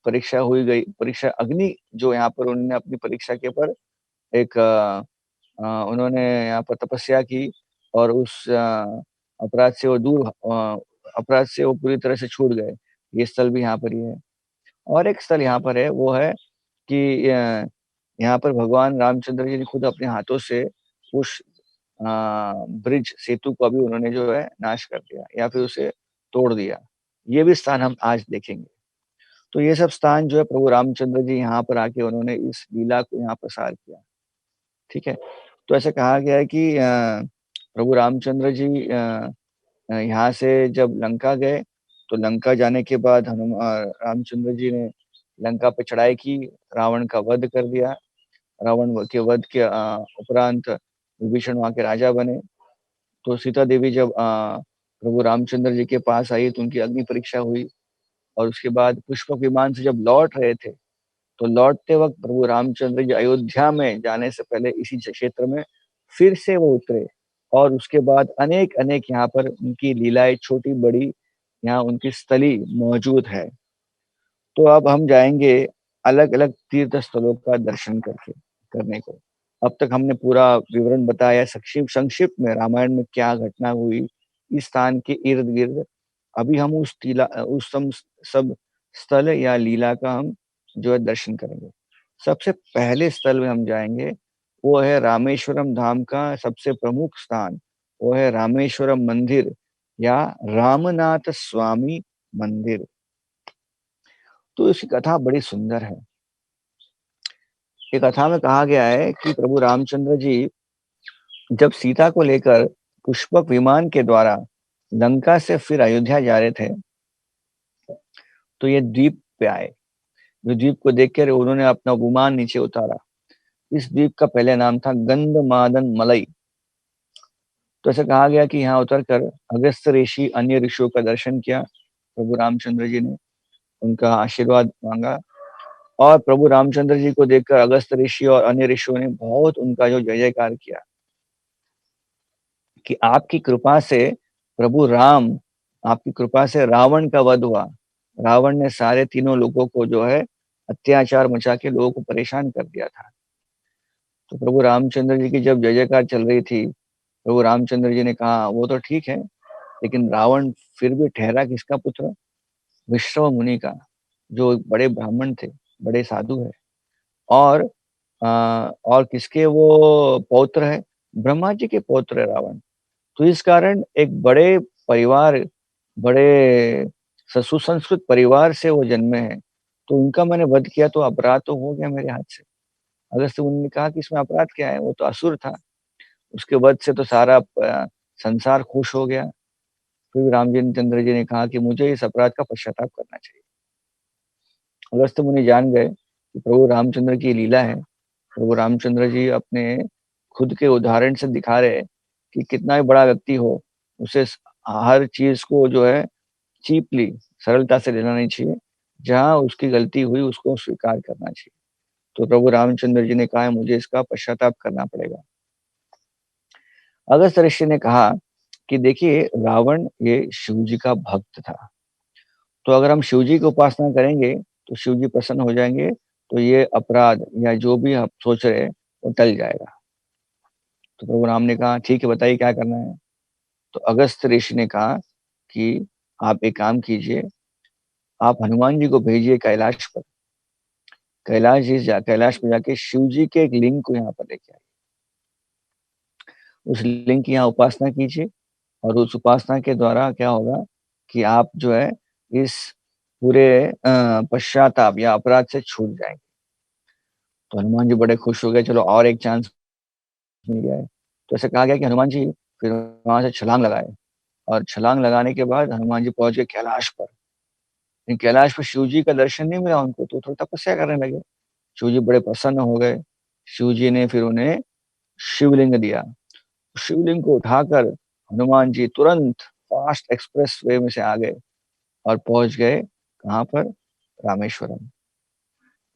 परीक्षा अग्नि जो यहाँ पर उन्होंने अपनी परीक्षा के पर एक उन्होंने यहाँ पर तपस्या की और उस अपराध से वो अपराध से वो पूरी तरह से छूट गए। ये स्थल भी यहाँ पर ही है। और एक स्थल यहाँ पर है, वो है कि यहाँ पर भगवान रामचंद्र जी ने खुद अपने हाथों से उस ब्रिज सेतु को अभी उन्होंने जो है नाश कर दिया या फिर उसे तोड़ दिया। ये भी स्थान हम आज देखेंगे। तो ये सब स्थान जो है प्रभु रामचंद्र जी यहाँ पर आके उन्होंने इस लीला को यहाँ प्रसार किया, ठीक है? तो ऐसा कहा गया है कि प्रभु रामचंद्र जी यहाँ से जब लंका गए, तो लंका जाने के बाद रामचंद्र जी ने लंका पे चढ़ाई की, रावण का वध कर दिया। रावण के वध के उपरांत विभीषण वहाँ के राजा बने। तो सीता देवी जब प्रभु रामचंद्र जी के पास आई तो उनकी अग्नि परीक्षा हुई और उसके बाद पुष्पक विमान से जब लौट रहे थे, तो लौटते वक़्त प्रभु रामचंद्र जी अयोध्या में जाने से पहले इसी क्षेत्र में फिर से वो उतरे और उसके बाद अनेक-अनेक यहाँ पर उनकी लीलाएँ छोटी-बड़ी यहाँ उनकी स्थली मौजूद है। तो अब हम जाएँगे अलग-अलग तीर्थ स्थलों का दर्शन करने को। अब तक हमने पूरा विवरण बताया संक्षिप्त में रामायण में क्या घटना हुई, इस स्थान के इर्द-गिर्द। अभी हम उस सब स्थल या लीला का हम जो है दर्शन करेंगे। सबसे पहले स्थल में हम जाएँगे, वो है रामेश्वरम धाम का सबसे प्रमुख स्थान, वो है रामेश्वरम मंदिर या रामनाथ स्वामी मंदिर। तो इसकी कथा बड़ी सुंदर है। ये कथा में कहा गया है कि प्रभु रामचंद्र जी जब सीता को लेकर पुष्पक विमान के द्वारा लंका से फिर अयोध्या जा रहे थे, तो ये द्वीप पे आए। जो द्वीप को देखकर उन्होंने अपना विमान नीचे उतारा। इस द्वीप का पहले नाम था गंधमादन मलई। तो ऐसा कहा गया कि यहाँ उतरकर अगस्त्य ऋषि अन्य ऋषियों का दर्शन किया। प्रभु रामचंद्र जी ने उनका आशीर्वाद मांगा और प्रभु रामचंद्र जी को देखकर अगस्त्य ऋषि और अन्य ऋषियों ने बहुत उनका जो जय जयकार किया कि आपकी कृपा से प्रभु राम, आपकी कृपा से रावण का वध हुआ। रावण ने सारे तीनों लोगों को जो है अत्याचार मचा के लोगों को परेशान कर दिया था। तो प्रभु रामचंद्र जी की जब जय जयकार चल रही थी, प्रभु रामचंद्र जी ने कहा वो तो ठीक है, लेकिन रावण फिर भी ठहरा किसका पुत्र? विश्रवा मुनि का, जो बड़े ब्राह्मण थे, बड़े साधु है। और और किसके वो पौत्र है? ब्रह्मा जी के पौत्र है रावण। तो इस कारण एक बड़े परिवार, बड़े सुसंस्कृत परिवार से वो जन्मे हैं। तो उनका मैंने वध किया तो अपराध तो हो गया मेरे हाथ से। अगस्त्य मुनि ने कहा कि इसमें अपराध क्या है? वो तो असुर था। उसके वध से तो सारा संसार खुश हो गया। फिर चंद्र जी ने कहा कि मुझे इस अपराध का पश्चाताप करना चाहिए। अगस्त्य मुनि जान गए कि प्रभु रामचंद्र की लीला है। प्रभु रामचंद्र जी अपने खुद के उदाहरण से दिखा रहे हैं कि कितना भी बड़ा व्यक्ति हो, उसे हर चीज़ को जो है चीपली, सरलता से लेना नहीं चाहिए। जहाँ उसकी गलती हुई उसको स्वीकार करना चाहिए। तो प्रभु रामचंद्र जी ने कहा है मुझे इसका पश्चाताप करना पड़ेगा। अगस्त्य ऋषि ने कहा कि देखिए रावण ये शिव जी का भक्त था। तो अगर हम शिव जी की उपासना करेंगे, तो शिव जी प्रसन्न हो जाएँगे, तो ये अपराध या जो भी आप सोच रहे हैं, वो टल जाएगा। तो प्रभु राम ने कहा, "ठीक है, बताइए क्या करना है?" तो अगस्त्य ऋषि ने कहा कि, "आप एक काम कीजिए, आप हनुमान जी को भेजिए कैलाश पर। कैलाश में जाके शिव जी के एक लिंग को यहाँ पर लेके आइए। उस लिंग की यहाँ उपासना कीजिए और उस उपासना के द्वारा क्या होगा कि आप जो है इस पूरे पश्चाताप या अपराध से छूट जाएँगे।" तो हनुमान जी बड़े खुश हो गए, चलो और एक चांस मिल गया है। तो ऐसा कहा गया कि हनुमान जी फिर वहाँ से छलांग लगाए और छलांग लगाने के बाद हनुमान जी पहुँच गए कैलाश पर। लेकिन कैलाश पे शिव जी का दर्शन नहीं मिला उनको, तो थोड़ी तपस्या करने लगे। शिव जी बड़े प्रसन्न हो गए। शिव जी ने फिर उन्हें शिवलिंग दिया। शिवलिंग को उठाकर हनुमान जी तुरंत फास्ट एक्सप्रेस वे में से आ गए और पहुँच गए कहाँ पर? रामेश्वरम।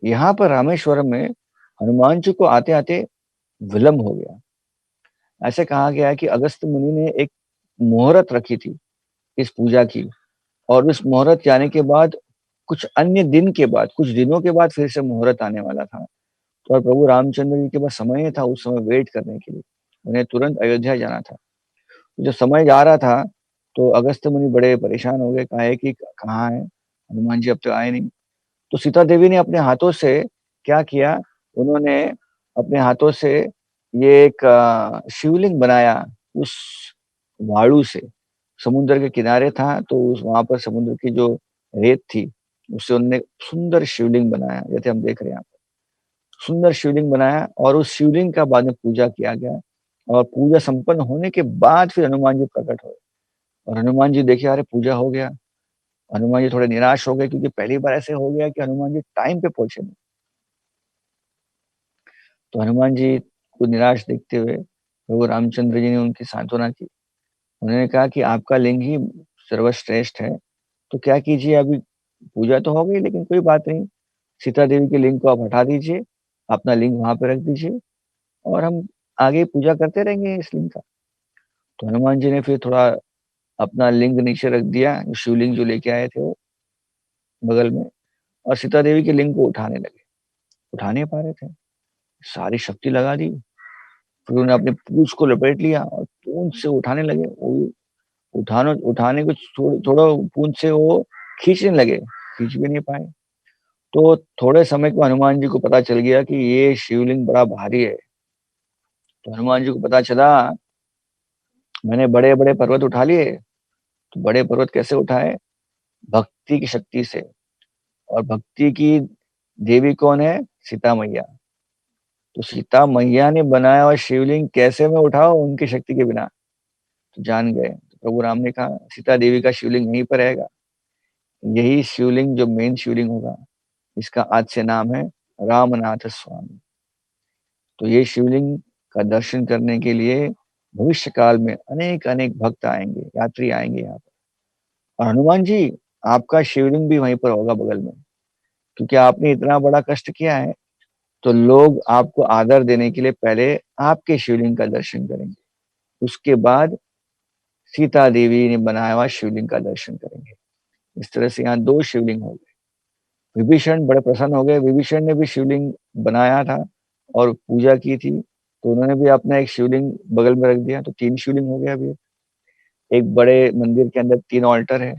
यहाँ पर रामेश्वरम में हनुमान जी को आते-आते विलम्ब हो गया। ऐसे कहा गया है कि अगस्त्य मुनि ने एक मुहूर्त रखी थी इस पूजा की और उस मुहूर्त के आने के बाद कुछ अन्य दिन के बाद, कुछ दिनों के बाद फिर से मुहूर्त आने वाला था। तो और प्रभु रामचंद्र जी के पास समय था उस समय वेट करने के लिए। उन्हें तुरंत अयोध्या जाना था। जब समय जा रहा था, तो अगस्त्य मुनि बड़े परेशान हो गए, कहा है कि कहाँ है? हनुमान जी अब तक आए नहीं। तो सीता देवी ने अपने हाथों से क्या किया, उन्होंने अपने हाथों से ये एक शिवलिंग बनाया उस वाळू से। समुद्र के किनारे था तो उस वहाँ पर समुद्र की जो रेत थी, उससे उन्होंने सुंदर शिवलिंग बनाया, जैसे हम देख रहे हैं यहाँ पे। सुंदर शिवलिंग बनाया और उस शिवलिंग का बाद में पूजा किया गया और पूजा संपन्न होने के बाद फिर हनुमान जी प्रकट हुए और हनुमान जी देखे अरे पूजा हो गया। हनुमान जी थोड़े निराश हो गए क्योंकि पहली बार ऐसे हो गया कि हनुमान जी टाइम पे पहुंचे नहीं। तो हनुमान जी को निराश देखते हुए प्रभु रामचंद्र जी ने उनकी सांत्वना की। उन्होंने कहा कि आपका लिंग ही सर्वश्रेष्ठ है, तो क्या कीजिए अभी पूजा तो हो गई लेकिन कोई बात नहीं, सीता देवी के लिंग को आप हटा दीजिए, अपना लिंग वहां पे रख दीजिए और हम आगे पूजा करते रहेंगे इस लिंग का। तो हनुमान जी ने फिर थोड़ा अपना लिंग नीचे रख दिया, शिवलिंग जो लेके आए थे वो बगल में, और सीता देवी के लिंग को उठाने लगे। उठा नहीं पा रहे थे, सारी शक्ति लगा दी, फिर उन्होंने अपने पूंछ को लपेट लिया और पूंछ से उठाने लगे। वो उठाने उठाने को थोड़ा पूंछ से वो खींचने लगे, खींच भी नहीं पाए। तो थोड़े समय को हनुमान जी को पता चल गया कि ये शिवलिंग बड़ा भारी है। तो हनुमान जी को पता चला मैंने बड़े बड़े पर्वत उठा लिए। तो बड़े पर्वत कैसे उठाए? भक्ति की शक्ति से। और भक्ति की देवी कौन है? सीता मैया। तो सीता मैया ने बनाया हुआ शिवलिंग कैसे मैं उठाऊं उनकी शक्ति के बिना? तो जान गए। तो प्रभु राम ने कहा सीता देवी का शिवलिंग यहीं पर रहेगा, यही शिवलिंग जो मेन शिवलिंग होगा, इसका आज से नाम है रामनाथ स्वामी। तो ये शिवलिंग का दर्शन करने के लिए भविष्य काल में अनेक अनेक भक्त आएंगे, यात्री आएंगे यहाँ पर। और हनुमान जी, आपका शिवलिंग भी वहीं पर होगा बगल में, क्योंकि आपने इतना बड़ा कष्ट किया है। तो लोग आपको आदर देने के लिए पहले आपके शिवलिंग का दर्शन करेंगे, उसके बाद सीता देवी ने बनाया हुआ शिवलिंग का दर्शन करेंगे। इस तरह से यहाँ दो शिवलिंग हो गए। विभीषण बड़े प्रसन्न हो गए। विभीषण ने भी शिवलिंग बनाया था और पूजा की थी, तो उन्होंने भी अपना एक शिवलिंग बगल में रख दिया, तो तीन शिवलिंग हो गया अभी। एक बड़े मंदिर के अंदर तीन ऑल्टर है।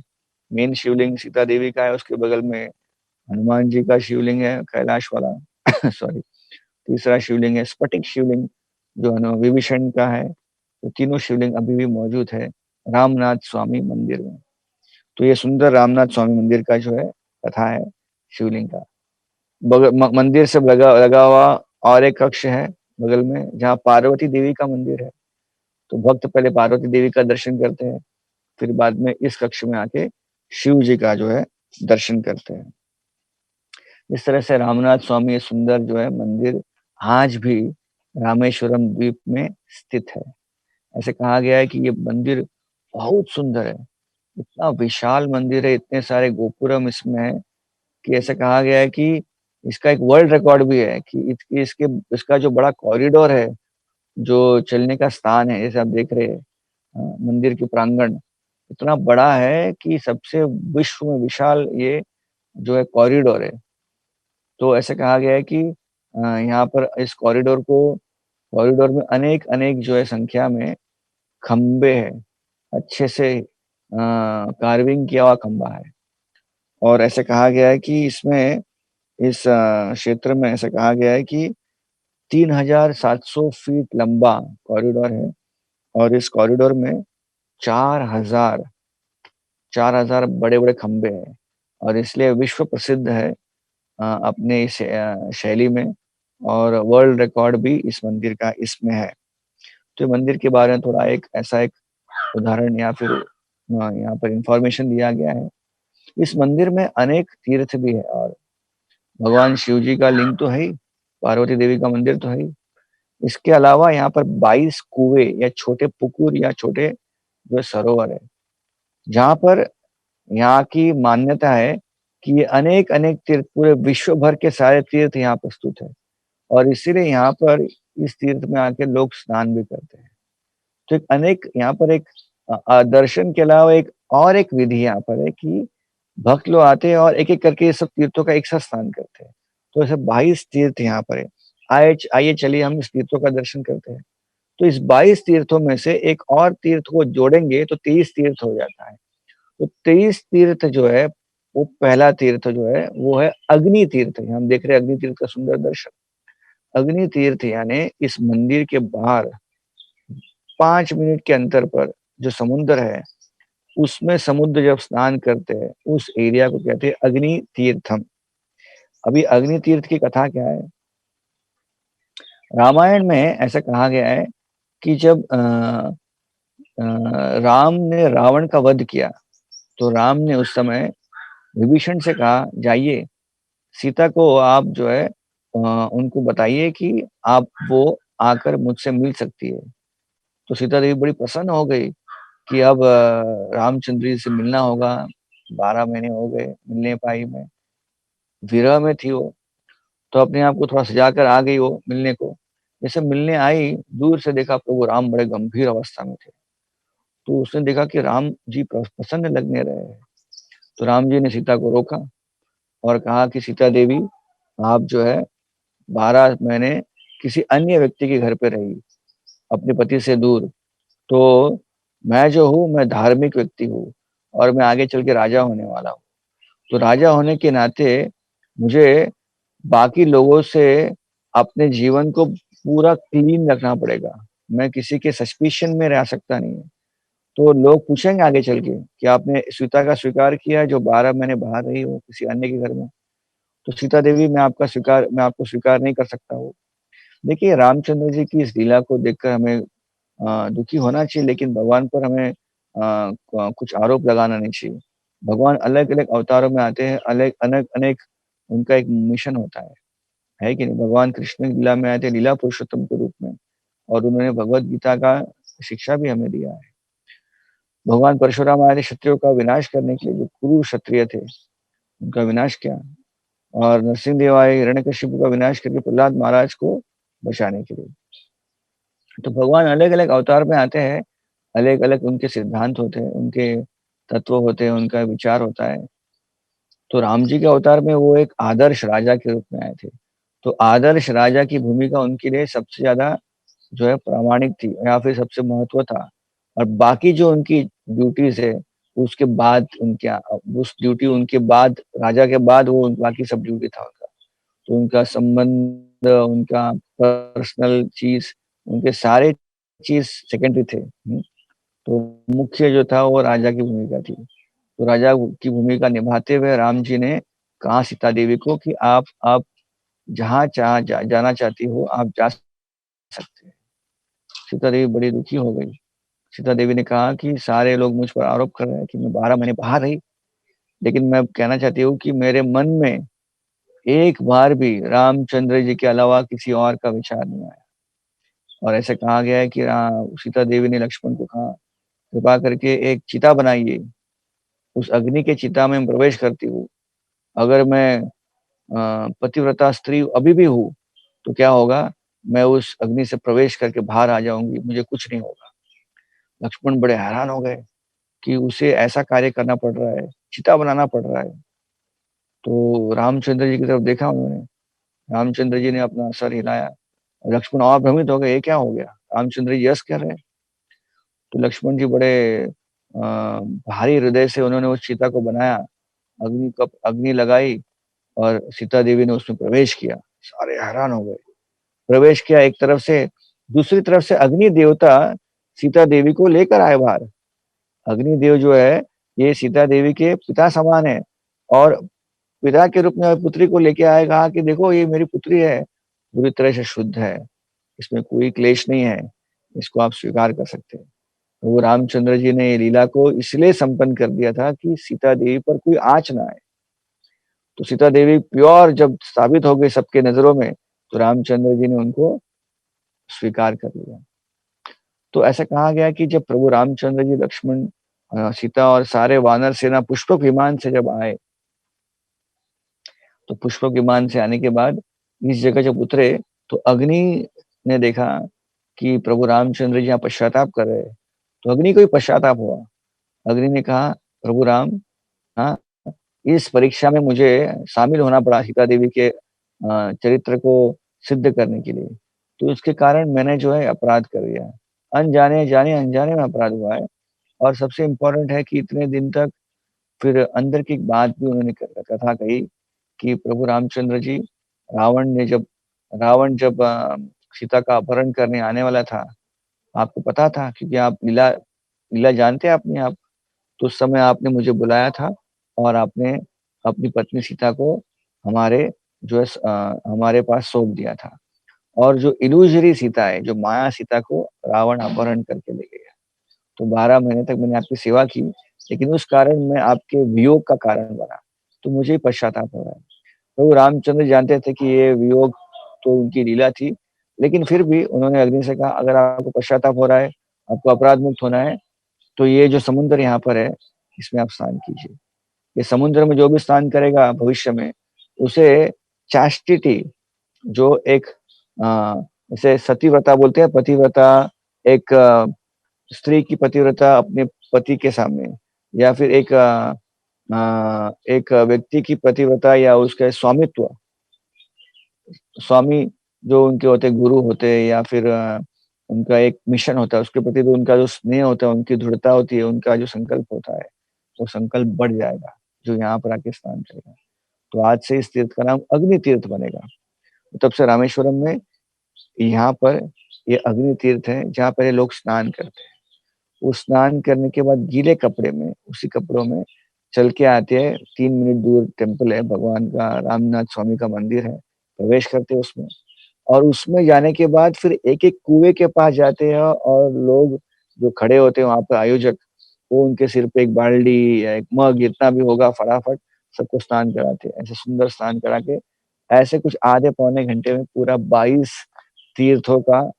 मेन शिवलिंग सीता देवी का है, उसके बगल में हनुमान जी का शिवलिंग है कैलाश वाला सॉरी। तीसरा शिवलिंग है स्फटिक शिवलिंग, जो विभीषण का है। तो तीनों शिवलिंग अभी भी मौजूद है रामनाथ स्वामी मंदिर में। तो ये सुंदर रामनाथ स्वामी मंदिर का जो है कथा है शिवलिंग का। मंदिर से लगा लगा हुआ और एक कक्ष है बगल में, जहाँ पार्वती देवी का मंदिर है। तो भक्त पहले पार्वती देवी का दर्शन करते हैं, फिर बाद में इस कक्ष में आके शिव जी का जो है दर्शन करते हैं। इस तरह से रामनाथ स्वामी ये सुंदर जो है मंदिर आज भी रामेश्वरम द्वीप में स्थित है। ऐसे कहा गया है कि ये मंदिर बहुत सुंदर है, इतना विशाल मंदिर है, इतने सारे गोपुरम इसमें है कि ऐसा कहा गया है कि इसका एक वर्ल्ड रिकॉर्ड भी है कि इसके इसका जो बड़ा कॉरिडोर है, जो चलने का स्थान है, जैसे आप देख रहे हैं मंदिर के प्रांगण इतना बड़ा है कि सबसे विश्व में विशाल ये जो है कॉरिडोर है। तो ऐसे कहा गया है कि यहाँ पर इस कॉरिडोर में अनेक अनेक जो है संख्या में खंबे हैं, अच्छे से कार्विंग किया हुआ खंबा है। और ऐसे कहा गया है कि इसमें इस क्षेत्र में ऐसा कहा गया है कि 3700 फीट लंबा कॉरिडोर है और इस कॉरिडोर में 4000 4000 बड़े-बड़े खंबे हैं और इसलिए विश्व प्रसिद्ध है अपने इस शैली में। और वर्ल्ड रिकॉर्ड भी इस मंदिर का इसमें है। तो मंदिर के बारे में थोड़ा एक ऐसा एक उदाहरण या फिर यहाँ पर इंफॉर्मेशन दिया गया है। इस मंदिर में अनेक तीर्थ भी है और भगवान शिव जी का लिंग तो है ही, पार्वती देवी का मंदिर तो है ही। इसके अलावा यहाँ पर 22 कुएं या छोटे पुकुर या छोटे जो सरोवर है, जहाँ पर यहाँ की मान्यता है कि ये अनेक अनेक तीर्थ पूरे विश्व भर के सारे तीर्थ यहाँ प्रस्तुत है और इसीलिए यहाँ पर इस तीर्थ में आके लोग स्नान भी करते हैं। तो एक अनेक यहाँ पर एक दर्शन के अलावा एक और एक विधि यहाँ पर है कि भक्त लोग आते हैं और एक-एक करके ये सब तीर्थों का एक साथ स्नान करते हैं। तो ऐसे 22 तीर्थ यहाँ पर है। आइए चलिए हम इस तीर्थों का दर्शन करते हैं। तो इस 22 तीर्थों में से एक और तीर्थ को जोड़ेंगे तो 23 तीर्थ हो जाता है। तो 23 तीर्थ जो है, वो पहला तीर्थ जो है वो है अग्नि तीर्थ। हम देख रहे हैं अग्नि तीर्थ का सुंदर दर्शन। अग्नि तीर्थ यानी इस मंदिर के बाहर 5 मिनट के अंतर पर जो समुद्र है, उसमें समुद्र जब स्नान करते हैं, उस एरिया को कहते हैं अग्नि तीर्थम। अभी अग्नि तीर्थ की कथा क्या है? रामायण में ऐसा कहा गया है कि जब राम ने रावण का वध किया, तो राम ने उस समय विभीषण से कहा, जाइए सीता को आप जो है उनको बताइए कि आप वो आकर मुझसे मिल सकती है। तो सीता देवी बड़ी प्रसन्न हो गई कि अब रामचंद्र जी से मिलना होगा। 12 महीने हो गए, मिल नहीं पाई मैं, विरह में थी वो। तो अपने आप को थोड़ा सजा कर आ गई वो मिलने को। जैसे मिलने आई, दूर से देखा प्रभु राम बड़े गंभीर अवस्था में थे। तो उसने देखा कि राम जी प्रसन्न लगने रहे हैं। तो राम जी ने सीता को रोका और कहा कि सीता देवी, आप जो है 12 महीने किसी अन्य व्यक्ति के घर पे रही, अपने पति से दूर। तो मैं जो हूँ, मैं धार्मिक व्यक्ति हूँ और मैं आगे चल के राजा होने वाला हूँ। तो राजा होने के नाते मुझे बाकी लोगों से अपने जीवन को पूरा क्लीन रखना पड़ेगा। मैं किसी के सस्पिशन में रह सकता नहीं है। तो लोग पूछेंगे आगे चल के कि आपने सीता का स्वीकार किया है जो 12 महीने बाहर रही हो किसी अन्य के घर में। तो सीता देवी, मैं आपको स्वीकार नहीं कर सकता हूँ। देखिए, रामचंद्र जी की इस लीला को देखकर हमें दुखी होना चाहिए, लेकिन भगवान पर हमें कुछ आरोप लगाना नहीं चाहिए। भगवान अलग-अलग अवतारों में आते हैं, अलग अनेक अनेक उनका एक मिशन होता है कि नहीं? भगवान कृष्ण लीला में आए थे लीला पुरुषोत्तम के रूप में, और उन्होंने भगवत गीता का शिक्षा भी हमें दिया है। भगवान परशुराम आए थे क्षत्रियों का विनाश करने के लिए, जो क्रूर क्षत्रिय थे, उनका विनाश किया। और नरसिंह देव आए हिरण्यकशिपु का विनाश करके प्रहलाद महाराज को बचाने के लिए। तो भगवान अलग-अलग अवतार में आते हैं, अलग-अलग उनके सिद्धांत होते हैं, उनके तत्व होते हैं, उनका विचार होता है। तो राम जी के अवतार में वो एक आदर्श राजा के रूप में आए थे। तो आदर्श राजा की भूमिका उनके लिए सबसे ज़्यादा जो है प्रामाणिक थी या फिर सबसे महत्व था। और बाकी जो उनकी ड्यूटीज़ है, उसके बाद उस ड्यूटी उनके बाद राजा के बाद वो बाकी सब ड्यूटी था उनका। तो उनका संबंध, उनका पर्सनल चीज़, उनके सारे चीज़ सेकेंडरी थे। तो मुख्य जो था वो राजा की भूमिका थी। तो राजा की भूमिका निभाते हुए राम जी ने कहा सीता देवी को कि आप जहाँ जाना चाहती हो, आप जा सकते हैं। सीता देवी बड़ी दुखी हो गई। सीता देवी ने कहा कि सारे लोग मुझ पर आरोप कर रहे हैं कि मैं 12 महीने बाहर रही, लेकिन मैं कहना चाहती हूँ कि मेरे मन में एक बार भी रामचंद्र जी के अलावा किसी और का विचार नहीं आया। और ऐसे कहा गया है कि सीता देवी ने लक्ष्मण को कहा, कृपा करके एक चिता बनाइए, उस अग्नि के चिता में प्रवेश करती हूँ। अगर मैं पतिव्रता स्त्री अभी भी हूँ, तो क्या होगा, मैं उस अग्नि से प्रवेश करके बाहर आ जाऊँगी, मुझे कुछ नहीं होगा। लक्ष्मण बड़े हैरान हो गए कि उसे ऐसा कार्य करना पड़ रहा है, चिता बनाना पड़ रहा है। तो रामचंद्र जी की तरफ देखा उन्होंने, रामचंद्र जी ने अपना सर हिलाया। लक्ष्मण और भ्रमित हो गए, ये क्या हो गया? रामचंद्र जी यस कह रहे हैं। तो लक्ष्मण जी बड़े भारी हृदय से उन्होंने उस चिता को बनाया, अग्नि लगाई और सीता देवी ने उसमें प्रवेश किया। सारे हैरान हो गए। प्रवेश किया एक तरफ से, दूसरी तरफ से अग्नि देवता सीता देवी को लेकर आए बाहर। अग्निदेव जो है, ये सीता देवी के पिता समान है और पिता के रूप में पुत्री को लेके आए, कहा कि देखो ये मेरी पुत्री है, पूरी तरह से शुद्ध है, इसमें कोई क्लेश नहीं है, इसको आप स्वीकार कर सकते हैं। तो वो रामचंद्र जी ने ये लीला को इसलिए संपन्न कर दिया था कि सीता देवी पर कोई आँच ना आए। तो सीता देवी प्योर जब साबित हो गई सबके नज़रों में, तो रामचंद्र जी ने उनको स्वीकार कर लिया। तो ऐसा कहा गया कि जब प्रभु रामचंद्र जी, लक्ष्मण, सीता और सारे वानर सेना पुष्पक विमान से जब आए, तो पुष्पक विमान से आने के बाद इस जगह जब उतरे, तो अग्नि ने देखा कि प्रभु रामचंद्र जी यहाँ पश्चाताप कर रहे हैं। तो अग्नि को भी पश्चाताप हुआ। अग्नि ने कहा, प्रभु राम, हाँ, इस परीक्षा में मुझे शामिल होना पड़ा सीता देवी के चरित्र को सिद्ध करने के लिए। तो इसके कारण मैंने जो है अपराध कर दिया है। अनजाने जाने अनजाने में अपराध हुआ है। और सबसे इम्पोर्टेंट है कि इतने दिन तक फिर अंदर की एक बात भी उन्होंने कथा कही कि प्रभु रामचंद्र जी, रावण ने जब रावण जब सीता का अपहरण करने आने वाला था, आपको पता था क्योंकि आप लीला लीला जानते हैं अपनी आप, तो उस समय आपने मुझे बुलाया था और आपने अपनी पत्नी सीता को हमारे हमारे पास सौंप दिया था। और जो इल्यूज़री सीता है, जो माया सीता को रावण अपहरण करके ले गया। तो 12 महीने तक मैंने आपकी सेवा की, लेकिन उस कारण मैं आपके वियोग का कारण बना, तो मुझे ही पश्चाताप हो रहा है। प्रभु रामचंद्र जानते थे कि ये वियोग तो उनकी लीला थी, लेकिन फिर भी उन्होंने अग्नि से कहा, "अगर आपको पश्चाताप हो रहा है, आपको अपराध मुक्त होना है, तो ये जो समुद्र यहाँ पर है, इसमें आप स्नान कीजिए। ये समुद्र में जो भी स्नान करेगा भविष्य में, उसे चास्टिटी जो एक जैसे सतीव्रता बोलते हैं, पतिव्रता एक स्त्री की पतिव्रता अपने पति के सामने या फिर एक व्यक्ति की पतिव्रता या उसके स्वामित्व स्वामी जो उनके होते हैं, गुरु होते हैं या फिर उनका एक मिशन होता है, उसके प्रति तो उनका जो स्नेह होता है, उनकी दृढ़ता होती है, उनका जो संकल्प होता है, वो संकल्प बढ़ जाएगा, जो यहाँ पर आके स्नान करेगा। तो आज से इस तीर्थ का नाम अग्नि तीर्थ बनेगा। तब से रामेश्वरम में यहाँ पर ये अग्नि तीर्थ है, जहाँ पर ये लोग स्नान करते हैं। वो स्नान करने के बाद गीले कपड़े में, उसी कपड़ों में चल के आते हैं, 3 मिनट दूर टेम्पल है, भगवान का रामनाथ स्वामी का मंदिर है, प्रवेश करते हैं उसमें और उसमें जाने के बाद फिर एक-एक कुएँ के पास जाते हैं और लोग जो खड़े होते हैं वहाँ पे आयोजक, वो उनके सिर पे 1 बाल्टी या 1 मग जितना भी होगा फटाफट सबको स्नान कराते हैं। ऐसे सुंदर स्नान करा के, ऐसे कुछ आधे पौने घंटे में पूरा 22 तीर्थों का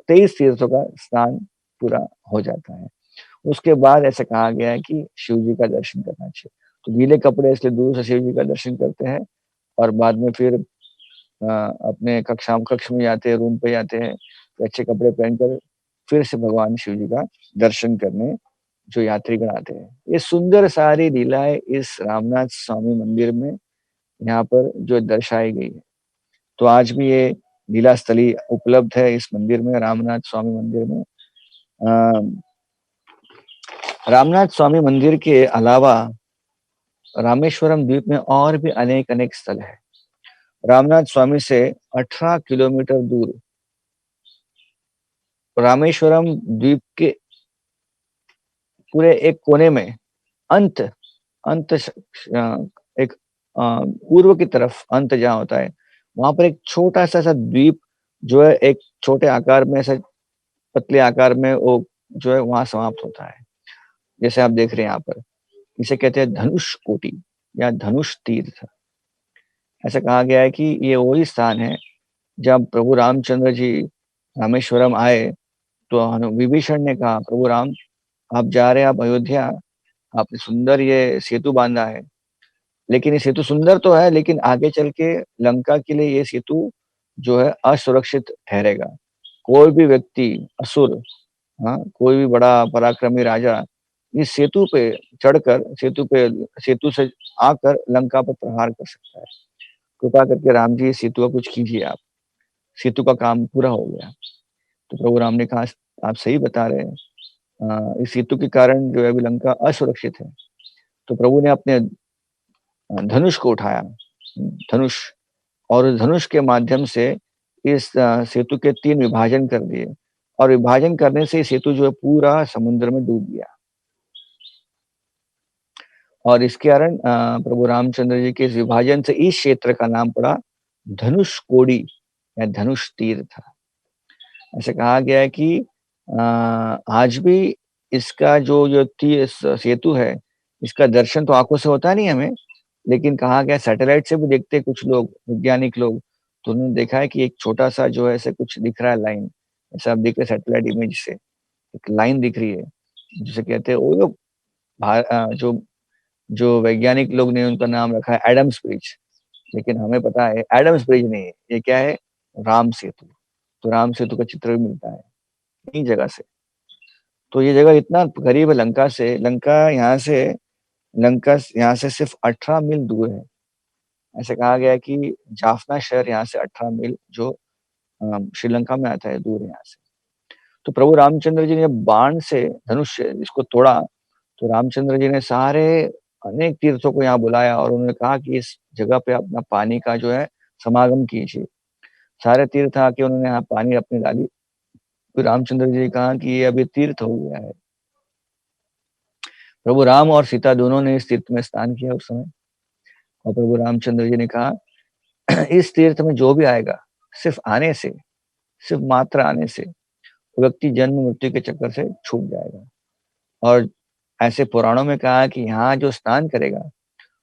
23 तीर्थों का स्नान पूरा हो जाता है। उसके बाद ऐसा कहा गया है कि शिव जी का दर्शन करना चाहिए। तो गीले कपड़े इसलिए दूर से शिव जी का दर्शन करते हैं और बाद में फिर अपने कक्ष में जाते हैं, रूम पे जाते हैं, तो अच्छे कपड़े पहनकर फिर से भगवान शिव जी का दर्शन करने जो यात्रीगण आते हैं। ये सुंदर सारी लीलाएँ इस रामनाथ स्वामी मंदिर में यहाँ पर जो दर्शाई गई है। तो आज भी ये लीला स्थली उपलब्ध है इस मंदिर में, रामनाथ स्वामी मंदिर में। अ, रामनाथ स्वामी मंदिर के अलावा रामेश्वरम द्वीप में और भी अनेक-अनेक स्थल हैं। रामनाथ स्वामी से 18 किलोमीटर दूर रामेश्वरम द्वीप के पूरे एक कोने में अंत अंत श एक पूर्व की तरफ अंत जहाँ होता है, वहाँ पर एक छोटा-सा सा द्वीप जो है एक छोटे आकार में ऐसे पतले आकार में वो जो है वहाँ समाप्त होता है। जैसे आप देख रहे हैं यहाँ पर। इसे कहते हैं धनुष कोटि या धनुष तीर्थ। ऐसा कहा गया है कि ये वही स्थान है जब प्रभु रामचंद्र जी रामेश्वरम आए, तो विभीषण ने कहा, "प्रभु राम, आप जा रहे हैं आप अयोध्या, आपने सुंदर ये सेतु बाँधा है, लेकिन ये सेतु सुंदर तो है लेकिन आगे चल के लंका के लिए ये सेतु जो है असुरक्षित ठहरेगा। कोई भी व्यक्ति, असुर हाँ, कोई भी बड़ा पराक्रमी राजा इस सेतु पे चढ़कर सेतु से आकर लंका पर प्रहार कर सकता है। कृपा करके राम जी इस सेतु का कुछ कीजिए आप।" सेतु का काम पूरा हो गया। तो प्रभु राम ने कहा, "आप सही बता रहे हैं। इस सेतु के कारण जो है अभी लंका असुरक्षित है।" तो प्रभु ने अपने धनुष को उठाया, धनुष और उस धनुष के माध्यम से इस सेतु के 3 विभाजन कर दिए और विभाजन करने से ये सेतु जो है पूरा समुद्र में डूब गया। और इसके कारण प्रभु रामचंद्र जी के इस विभाजन से इस क्षेत्र का नाम पड़ा धनुषकोडी या धनुष तीर्थ। ऐसा कहा गया है कि आज भी इसका जो सेतु है, इसका दर्शन तो आँखों से होता नहीं हमें, लेकिन कहा गया सैटेलाइट से भी देखते हैं कुछ लोग, वैज्ञानिक लोग, तो उन्होंने देखा है कि एक छोटा-सा जो है ऐसे कुछ दिख रहा है लाइन, जैसे आप देख रहे हैं सैटेलाइट इमेज से, एक लाइन दिख रही है, जिसे कहते हैं वो लोग जो जो वैज्ञानिक लोग ने उनका नाम रखा है एडम्स ब्रिज, लेकिन हमें पता है एडम्स ब्रिज नहीं है, ये क्या है? राम सेतु। तो राम सेतु का चित्र भी मिलता है, इन्हीं जगह से। तो ये जगह इतना करीब है लंका से, लंका यहाँ से सिर्फ 18 मील दूर है। ऐसे कहा गया है कि जाफना शहर यहाँ से 18 मील जो श्रीलंका में आता है, दूर है यहाँ से। तो प्रभु रामचंद्र जी ने बाण से धनुष इसको तोड़ा, तो रामचंद्र जी ने सारे अनेक तीर्थों को यहाँ बुलाया और उन्होंने कहा कि इस जगह पे अपना पानी का जो है समागम कीजिए। सारे तीर्थ आके उन्होंने यहाँ पानी अपनी डाली। फिर रामचंद्र जी ने कहा कि ये अभी तीर्थ हो गया है। प्रभु राम और सीता दोनों ने इस तीर्थ में स्नान किया उस समय। और प्रभु रामचंद्र जी ने कहा इस तीर्थ में जो भी आएगा, सिर्फ आने से, सिर्फ मात्र आने से व्यक्ति जन्म मृत्यु के चक्कर से छूट जाएगा। और ऐसे पुराणों में कहा कि यहाँ जो स्नान करेगा,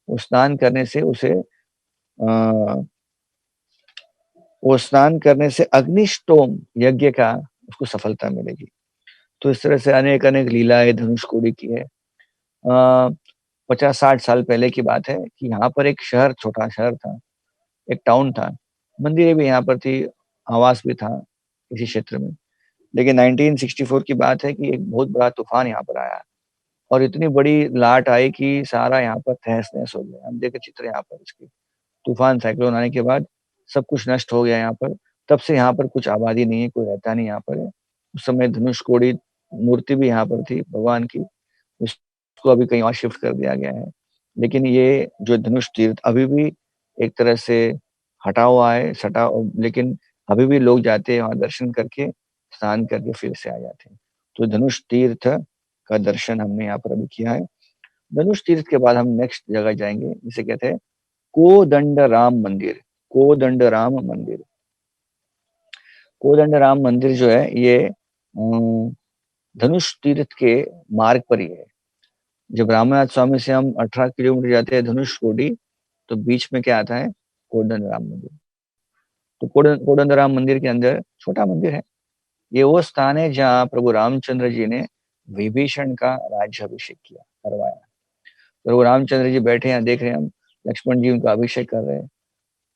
वो स्नान करने से उसे वो स्नान करने से अग्निष्टोम यज्ञ का उसको सफलता मिलेगी। तो इस तरह से अनेक अनेक लीलाएं धनुषकोडी की है। 50-60 साल पहले की बात है कि यहाँ पर एक शहर, छोटा शहर था, एक टाउन था, मंदिरें भी यहाँ पर थी, आवास भी था इसी क्षेत्र में। लेकिन 1964 की बात है कि एक बहुत बड़ा तूफान यहाँ पर आया और इतनी बड़ी लाट आई कि सारा यहाँ पर तहस-नहस हो गया। हम देखे चित्र यहाँ पर इसके। तूफान, साइक्लोन आने के बाद सब कुछ नष्ट हो गया यहाँ पर। तब से यहाँ पर कुछ आबादी नहीं है, कोई रहता नहीं यहाँ पर है। उस समय धनुषकोडी मूर्ति भी यहाँ पर थी भगवान की, उसको अभी कहीं और शिफ्ट कर दिया गया है। लेकिन ये जो धनुष तीर्थ अभी भी एक तरह से हटा हुआ है, लेकिन अभी भी लोग जाते हैं वहाँ दर्शन करके, स्नान करके फिर से आ जाते हैं। तो धनुष तीर्थ का दर्शन हमने यहाँ पर अभी किया है। धनुष तीर्थ के बाद हम नेक्स्ट जगह जाएँगे, जिसे कहते हैं कोदंड राम मंदिर। कोदंड राम मंदिर। कोदंड राम मंदिर जो है ये धनुष तीर्थ के मार्ग पर ही है। जब रामनाथ स्वामी से हम 18 किलोमीटर जाते हैं धनुषकोडी, तो बीच में क्या आता है? कोदंड राम मंदिर। तो कोदंड राम मंदिर के अंदर छोटा मंदिर है। ये वो स्थान है जहाँ प्रभु रामचंद्र जी ने विभीषण का राज्याभिषेक किया, करवाया। प्रभु रामचंद्र जी बैठे हैं, देख रहे हैं हम, लक्ष्मण जी उनका अभिषेक कर रहे हैं।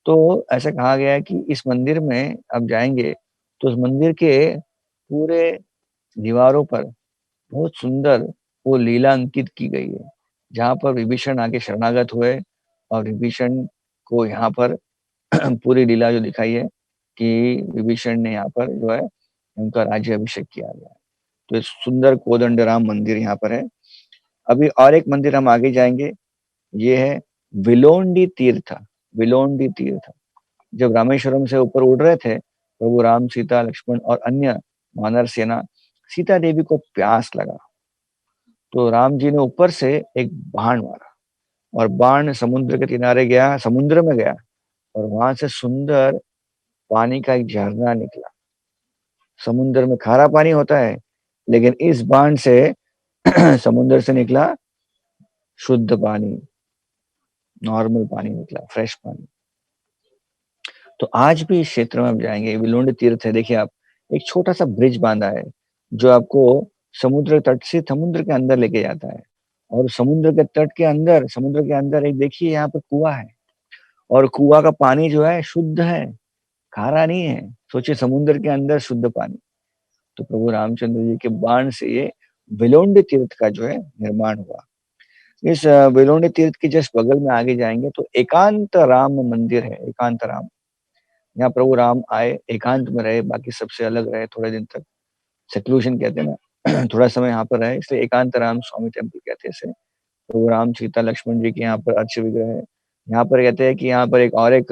तो ऐसा कहा गया है कि इस मंदिर में आप जाएँगे, तो उस मंदिर के पूरे दीवारों पर बहुत सुंदर वो लीला अंकित की गई है, जहाँ पर विभीषण आके शरणागत हुए और विभीषण को यहाँ पर पूरी लीला जो दिखाई है कि विभीषण ने यहाँ पर जो है उनका राज्याभिषेक किया गया है। तो ये सुंदर कोदंडराम मंदिर यहाँ पर है। अभी और एक मंदिर हम आगे जाएँगे, ये है विलोंडी तीर्थ। विलोंडी तीर्थ। जब रामेश्वरम से ऊपर उड़ रहे थे, प्रभु राम, सीता, लक्ष्मण और अन्य वानर सेना, सीता देवी को प्यास लगा, तो राम जी ने ऊपर से एक बाण मारा और बाण समुद्र के किनारे गया, समुद्र में गया और वहां से सुंदर पानी का एक झरना निकला। समुद्र में खारा पानी होता है, लेकिन इस बाण से समुद्र से निकला शुद्ध पानी, नॉर्मल पानी निकला, फ्रेश पानी। तो आज भी इस क्षेत्र में आप जाएँगे, विलोंडी तीर्थ है, देखिए आप, एक छोटा-सा ब्रिज बाँधा है, जो आपको समुद्र तट से समुद्र के अंदर लेके जाता है। और समुद्र के तट के अंदर, समुद्र के अंदर एक देखिए यहाँ पे कुआँ है और कुआँ का पानी जो है शुद्ध है, खारा नहीं है। सोचिए समुद्र के अंदर शुद्ध पानी। तो प्रभु रामचंद्र जी के बाण से ये विलोंडी तीर्थ का जो है निर्माण हुआ। इस विलोंडी तीर्थ के जस्ट बगल में आगे जाएँगे तो एकांत राम मंदिर है, एकांत राम। यहाँ प्रभु राम आए, एकांत में रहे, बाकी सबसे अलग रहे थोड़े दिन तक। सेक्लूशन कहते हैं ना, थोड़ा समय यहाँ पर रहे, इसलिए एकांत राम स्वामी टेम्पल कहते हैं इसे। प्रभु राम, सीता, लक्ष्मण जी के यहाँ पर अर्च विग्रह है। यहाँ पर कहते हैं कि यहाँ पर एक और एक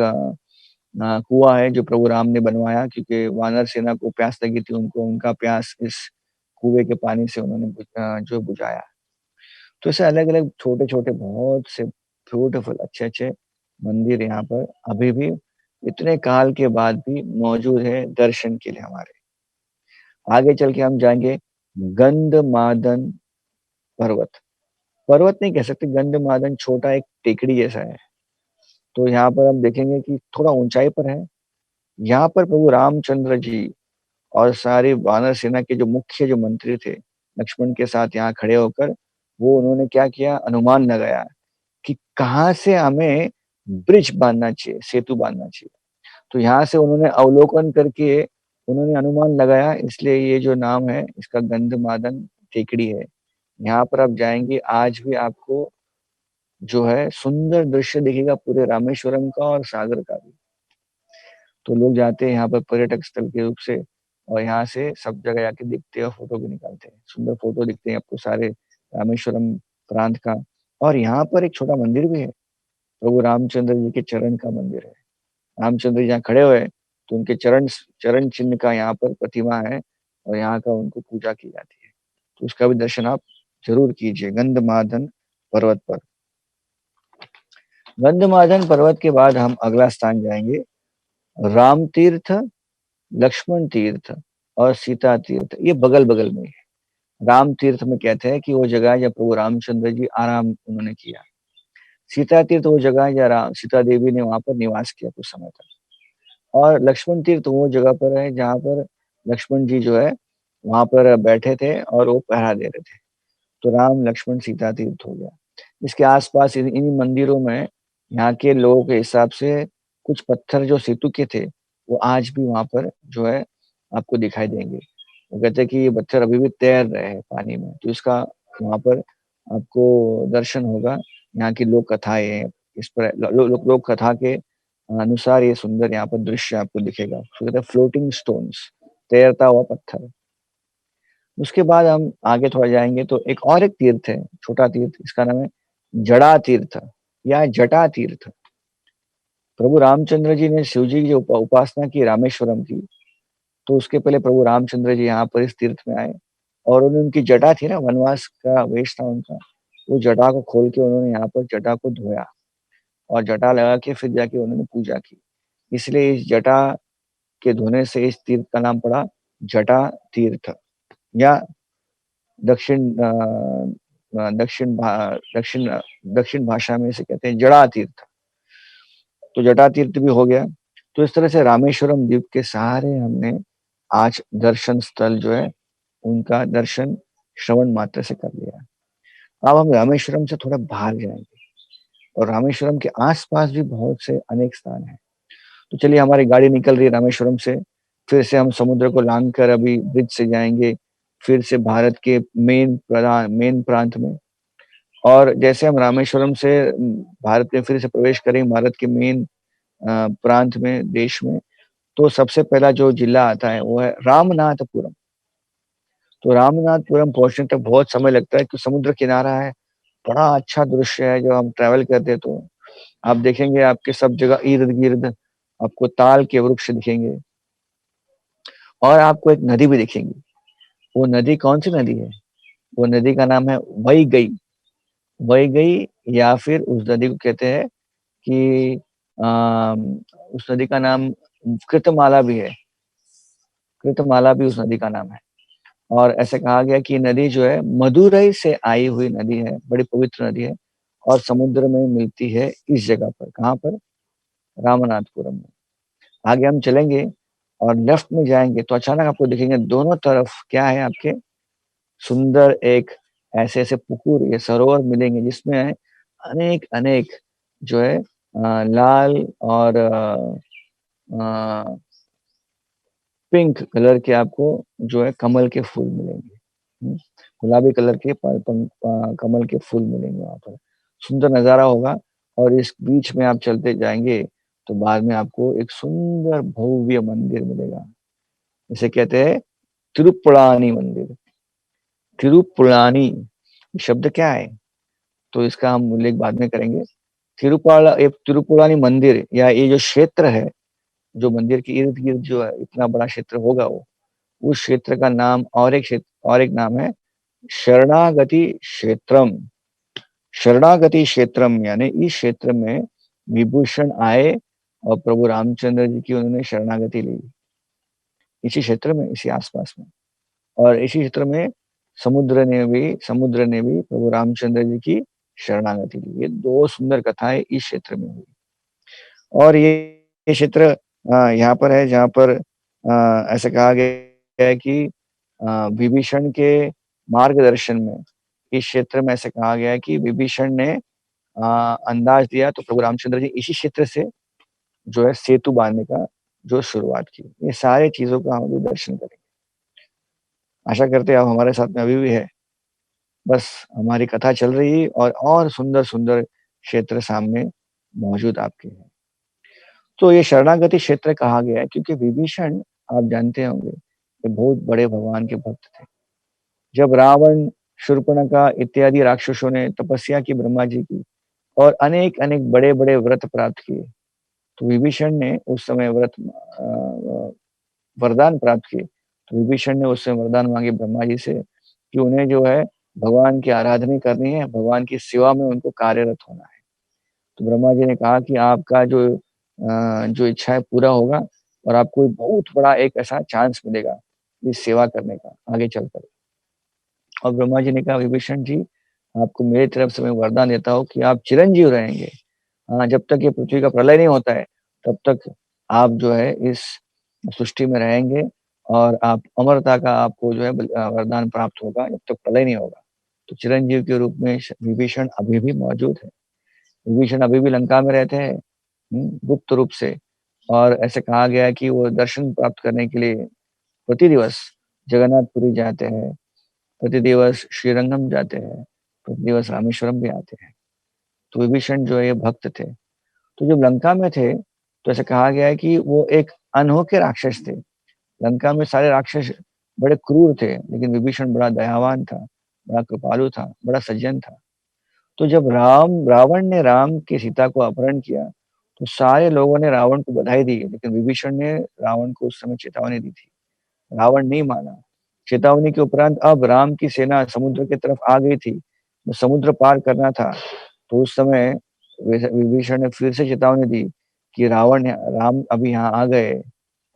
कुआँ है जो प्रभु राम ने बनवाया, क्योंकि वानर सेना को प्यास लगी थी उनको, उनका प्यास इस कुएँ के पानी से उन्होंने जो बुझाया। तो ऐसे अलग-अलग छोटे-छोटे बहुत से ब्यूटीफुल अच्छे-अच्छे मंदिर यहाँ पर अभी भी इतने काल के बाद भी मौजूद है दर्शन के लिए हमारे। आगे चल के हम जाएँगे गंधमादन पर्वत। पर्वत नहीं कह सकते, गंधमादन छोटा एक टेकड़ी जैसा है। तो यहाँ पर हम देखेंगे कि थोड़ा ऊँचाई पर है। यहाँ पर प्रभु रामचंद्र जी और सारी वानर सेना के जो मुख्य जो मंत्री थे, लक्ष्मण के साथ यहाँ खड़े होकर वो उन्होंने क्या किया, अनुमान लगाया कि कहाँ से हमें ब्रिज बाँधना चाहिए, सेतु बाँधना चाहिए। तो यहाँ से उन्होंने अवलोकन करके उन्होंने अनुमान लगाया, इसलिए ये जो नाम है इसका गंधमादन टेकड़ी है। यहाँ पर आप जाएँगे, आज भी आपको जो है सुंदर दृश्य दिखेगा पूरे रामेश्वरम का और सागर का भी। तो लोग जाते हैं यहाँ पर पर्यटक स्थल के रूप से और यहाँ से सब जगह जाके दिखते हैं और फ़ोटो भी निकालते हैं। सुंदर फ़ोटो दिखते हैं आपको सारे रामेश्वरम प्रांत का। और यहाँ पर एक छोटा मंदिर भी है, प्रभु रामचंद्र जी के चरण का मंदिर है। रामचंद्र जी यहाँ खड़े हुए हैं तो उनके चरण चिन्ह का यहाँ पर प्रतिमा है और यहाँ का उनको पूजा की जाती है। तो उसका भी दर्शन आप ज़रूर कीजिए गंधमादन पर्वत पर। गंधमादन पर्वत के बाद हम अगला स्थान जाएँगे राम तीर्थ, लक्ष्मण तीर्थ और सीता तीर्थ, ये बगल-बगल में है। राम तीर्थ में कहते हैं कि वो जगह है जहाँ प्रभु रामचंद्र जी आराम उन्होंने किया। सीता तीर्थ वो जगह है जहाँ सीता देवी ने वहाँ पर निवास किया कुछ समय तक। और लक्ष्मण तीर्थ वो जगह पर है जहाँ पर लक्ष्मण जी जो है वहाँ पर बैठे थे और वो पहरा दे रहे थे। तो राम, लक्ष्मण, सीता तीर्थ हो गया। इसके आस-पास इन्हीं मंदिरों में यहाँ के लोगों के हिसाब से कुछ पत्थर जो सेतु के थे, वो आज भी वहाँ पर जो है आपको दिखाई देंगे। वो कहते हैं कि ये पत्थर अभी भी तैर रहे हैं पानी में, तो इसका वहाँ पर आपको दर्शन होगा। यहाँ की लोक कथाएँ हैं, इस पर लोक कथा के अनुसार ये सुंदर यहाँ पर दृश्य आपको दिखेगा। उसको कहते हैं फ्लोटिंग स्टोन्स, तैरता हुआ पत्थर। उसके बाद हम आगे थोड़ा जाएँगे तो एक तीर्थ है, छोटा तीर्थ, इसका नाम है जड़ा तीर्थ या जटा तीर्थ। प्रभु रामचंद्र जी ने शिव जी की जो उपासना की रामेश्वरम की, तो उसके पहले प्रभु रामचंद्र जी यहाँ पर इस तीर्थ में आए और उन्होंने उनकी जटा थी ना, वनवास का वेश था उनका, वो जटा को खोल के उन्होंने यहाँ पर जटा को धोया और जटा लगा के फिर जाके उन्होंने पूजा की। इसलिए इस जटा के धोने से इस तीर्थ का नाम पड़ा जटा तीर्थ या दक्षिण अ दक्षिण भा दक्षिण दक्षिण भाषा में इसे कहते हैं जड़ा तीर्थ। तो जटा तीर्थ भी हो गया। तो इस तरह से रामेश्वरम द्वीप के सारे हमने आज दर्शन स्थल जो है, उनका दर्शन श्रवण मात्र से कर लिया। अब हम रामेश्वरम से थोड़ा बाहर जाएँगे और रामेश्वरम के आस-पास भी बहुत से अनेक स्थान हैं। तो चलिए हमारी गाड़ी निकल रही है रामेश्वरम से, फिर से हम समुद्र को लांघ कर अभी ब्रिज से जाएँगे, फिर से भारत के मेन प्रांत में और जैसे हम रामेश्वरम से भारत में फिर से प्रवेश करेंगे भारत के मेन प्रांत में, देश में, तो सबसे पहला जो जिला आता है वो है रामनाथपुरम। तो रामनाथपुरम पहुँचने तक बहुत समय लगता है क्योंकि समुद्र किनारा है, बड़ा अच्छा दृश्य है जब हम ट्रैवल करते हैं तो। आप देखेंगे आपके सब जगह इर्द-गिर्द आपको ताल के वृक्ष दिखेंगे और आपको एक नदी भी दिखेंगी। वो नदी कौन-सी नदी है? वो नदी का नाम है वैगई। वैगई या फिर उस नदी को कहते हैं कि उस नदी का नाम कृतमाला भी है। कृतमाला भी उस नदी का नाम है और ऐसे कहा गया कि ये नदी जो है मदुरई से आई हुई नदी है, बड़ी पवित्र नदी है और समुद्र में मिलती है इस जगह पर, कहाँ पर? रामनाथपुरम में। आगे हम चलेंगे और लेफ्ट में जाएँगे तो अचानक आपको दिखेंगे दोनों तरफ क्या है आपके सुंदर एक ऐसे-ऐसे पुकुर या सरोवर मिलेंगे जिसमें अनेक-अनेक जो है लाल और पिंक कलर के आपको जो है कमल के फूल मिलेंगे। हुँ, गुलाबी कलर के कमल के फूल मिलेंगे वहाँ पर। सुंदर नज़ारा होगा और इस बीच में आप चलते जाएँगे, तो बाद में आपको एक सुंदर भव्य मंदिर मिलेगा। इसे कहते हैं तिरुप्पुरानी मंदिर। तिरुपुरानी शब्द क्या है? तो इसका हम उल्लेख बाद में करेंगे। तिरुपुरानी मंदिर या ये जो क्षेत्र है, जो मंदिर के इर्द-गिर्द जो है इतना बड़ा क्षेत्र होगा वो, उस क्षेत्र का नाम और एक नाम है शरणागति क्षेत्रम। शरणागति क्षेत्रम यानी इस क्षेत्र में विभूषण आए और प्रभु रामचंद्र जी की उन्होंने शरणागति ली। इसी क्षेत्र में, इसी आस-पास में और इसी क्षेत्र में समुद्र ने भी प्रभु रामचंद्र जी की शरणागति ली। ये 2 सुंदर कथाएँ इस क्षेत्र में हुई और ये क्षेत्र यहाँ पर है जहाँ पर ऐसा कहा गया है कि विभीषण के मार्गदर्शन में इस क्षेत्र में ऐसा कहा गया है कि विभीषण ने अंदाज़ दिया तो प्रभु रामचंद्र जी इसी क्षेत्र से जो है सेतु बाँधने का जो शुरुआत की। ये सारी चीज़ों का हम अभी दर्शन करेंगे। आशा करते हैं आप हमारे साथ में अभी भी है। बस हमारी कथा चल रही है और सुंदर-सुंदर क्षेत्र सामने मौजूद आपके हैं। तो ये शरणागति क्षेत्र कहा गया है क्योंकि विभीषण आप जानते होंगे, ये बहुत बड़े भगवान के भक्त थे। जब रावण, शूर्पणखा इत्यादि राक्षसों ने तपस्या की ब्रह्मा जी की और अनेक-अनेक बड़े-बड़े व्रत प्राप्त किए, तो विभीषण ने उस समय वरदान प्राप्त किए। तो विभीषण ने उस समय वरदान माँगे ब्रह्मा जी से कि उन्हें जो है भगवान की आराधना करनी है, भगवान की सेवा में उनको कार्यरत होना है। तो ब्रह्मा जी ने कहा कि आपका जो इच्छा है पूरा होगा और आपको एक बहुत बड़ा एक ऐसा चांस मिलेगा, इस सेवा करने का आगे चलकर। और ब्रह्मा जी ने कहा विभीषण जी, आपको मेरी तरफ से मैं वरदान देता हूँ कि आप चिरंजीव रहेंगे। हाँ, जब तक ये पृथ्वी का प्रलय नहीं होता है, तब तक आप जो है इस सृष्टि में रहेंगे और आप अमरता का आपको जो है वरदान प्राप्त होगा जब तक प्रलय नहीं होगा। तो चिरंजीव के रूप में विभीषण अभी भी मौजूद है। विभीषण अभी भी लंका में रहते हैं, गुप्त रूप से। और ऐसे कहा गया है कि वो दर्शन प्राप्त करने के लिए प्रति दिवस जगन्नाथपुरी जाते हैं, प्रति दिवस श्रीरंगम जाते हैं, प्रति दिवस रामेश्वरम भी आते हैं। तो विभीषण जो है ये भक्त थे। तो जब लंका में थे, तो ऐसा कहा गया है कि वो एक अनोखे राक्षस थे। लंका में सारे राक्षस बड़े क्रूर थे, लेकिन विभीषण बड़ा दयावान था, बड़ा कृपालु था, बड़ा सज्जन था। तो जब रावण ने राम की सीता को अपहरण किया, तो सारे लोगों ने रावण को बधाई दी, लेकिन विभीषण ने रावण को उस समय चेतावनी दी थी। रावण नहीं माना। चेतावनी के उपरांत अब राम की सेना समुद्र की तरफ आ गई थी, तो समुद्र पार करना था। तो उस समय विभीषण ने फिर से चेतावनी दी कि राम अभी यहाँ आ गए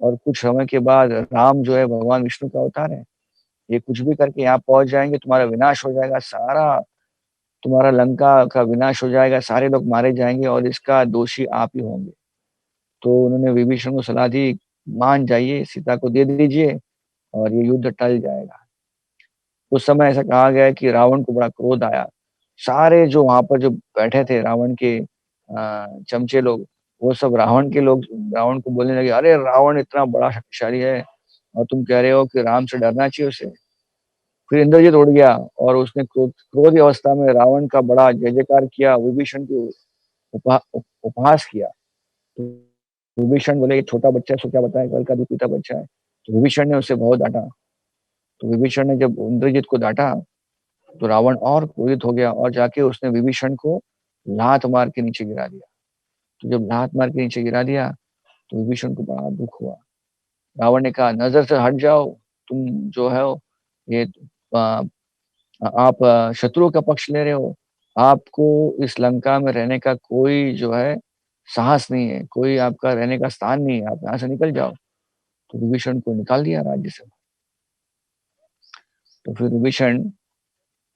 और कुछ समय के बाद राम जो है भगवान विष्णु का अवतार है। ये कुछ भी करके यहाँ पहुँच जाएँगे, तुम्हारा विनाश हो जाएगा, सारा तुम्हारा लंका का विनाश हो जाएगा, सारे लोग मारे जाएँगे और इसका दोषी आप ही होंगे। तो उन्होंने विभीषण को सलाह दी, मान जाइए, सीता को दे दीजिए और ये युद्ध टल जाएगा। उस समय ऐसा कहा गया है कि रावण को बड़ा क्रोध आया। सारे जो वहाँ पर जो बैठे थे रावण के चमचे लोग, वो सब रावण को बोलने लगे, "अरे! रावण इतना बड़ा शक्तिशाली है और तुम कह रहे हो कि राम से डरना चाहिए उसे।" फिर इंद्रजित उड़ गया और उसने क्रोध की अवस्था में रावण का बड़ा जय-जयकार किया, विभीषण की उपहास किया। तो विभीषण बोले, "ये छोटा बच्चा है, इसको क्या बताएगा? कल का दूध पीता बच्चा है।" तो विभीषण ने उसे बहुत डाँटा। तो विभीषण ने जब इंद्रजित को डाँटा, तो रावण और क्रोधित हो गया और जाके उसने विभीषण को लात मार के नीचे गिरा दिया। तो जब लात मार के नीचे गिरा दिया, तो विभीषण को बड़ा दुःख हुआ। रावण ने कहा, "नज़र से हट जाओ, तुम जो हो ये अ, आप शत्रु का पक्ष ले रहे हो। आपको इस लंका में रहने का कोई जो है साहस नहीं है, कोई आपका रहने का स्थान नहीं है, आप यहाँ से निकल जाओ।" तो विभीषण को निकाल दिया राज्य से। तो फिर विभीषण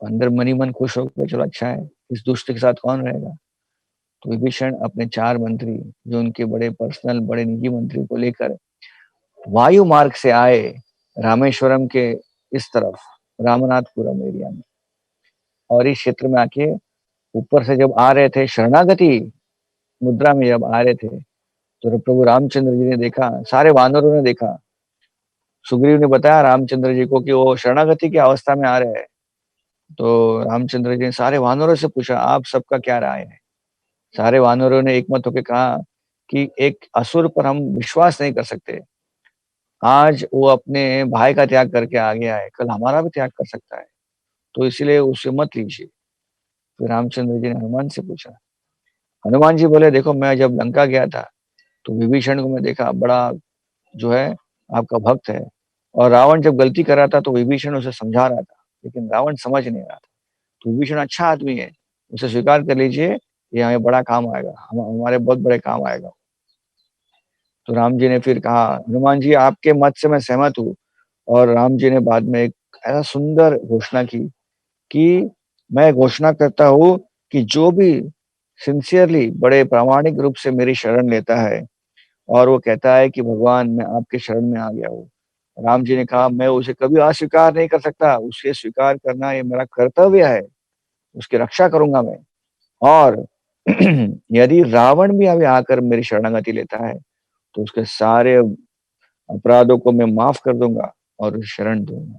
अंदर मन ही मन खुश हो गए, चलो अच्छा है, इस दुष्ट के साथ कौन रहेगा? तो विभीषण अपने 4 मंत्री, जो उनके बड़े पर्सनल, बड़े निजी मंत्री को लेकर वायु मार्ग से आए रामेश्वरम के इस तरफ, रामनाथपुरम एरिया में। और इस क्षेत्र में आके ऊपर से जब आ रहे थे, शरणागति मुद्रा में जब आ रहे थे, तो प्रभु रामचंद्र जी ने देखा, सारे वानरों ने देखा। सुग्रीव ने बताया रामचंद्र जी को कि वो शरणागति की अवस्था में आ रहे हैं। तो रामचंद्र जी ने सारे वानरों से पूछा, आप सबका क्या राय है? सारे वानरों ने एकमत होकर कहा कि एक असुर पर हम विश्वास नहीं कर सकते। आज वो अपने भाई का त्याग करके आ गया है, कल हमारा भी त्याग कर सकता है, तो इसीलिए उससे मत लीजिए। फिर रामचंद्र जी ने हनुमान से पूछा। हनुमान जी बोले, देखो मैं जब लंका गया था, तो विभीषण को मैं देखा, बड़ा जो है आपका भक्त है। और रावण जब गलती कर रहा था, तो विभीषण उसे समझा रहा था, लेकिन रावण समझ नहीं रहा था। तो विभीषण अच्छा आदमी है, उसे स्वीकार कर लीजिए, ये हमें बड़ा काम आएगा, हमारे बहुत बड़े काम आएगा। तो राम जी ने फिर कहा, हनुमान जी आपके मत से मैं सहमत हूँ। और राम जी ने बाद में एक ऐसा सुंदर घोषणा की कि मैं घोषणा करता हूँ कि जो भी सिंसियरली बड़े प्रामाणिक रूप से मेरी शरण लेता है और वो कहता है कि भगवान मैं आपके शरण में आ गया हूँ। राम जी ने कहा मैं उसे कभी अस्वीकार नहीं कर सकता, उसे स्वीकार करना ये मेरा कर्तव्य है, उसकी रक्षा करूँगा मैं। और यदि रावण भी अभी आकर मेरी शरणागति लेता है, तो उसके सारे अपराधों को मैं माफ़ कर दूँगा और उसे शरण दूँगा।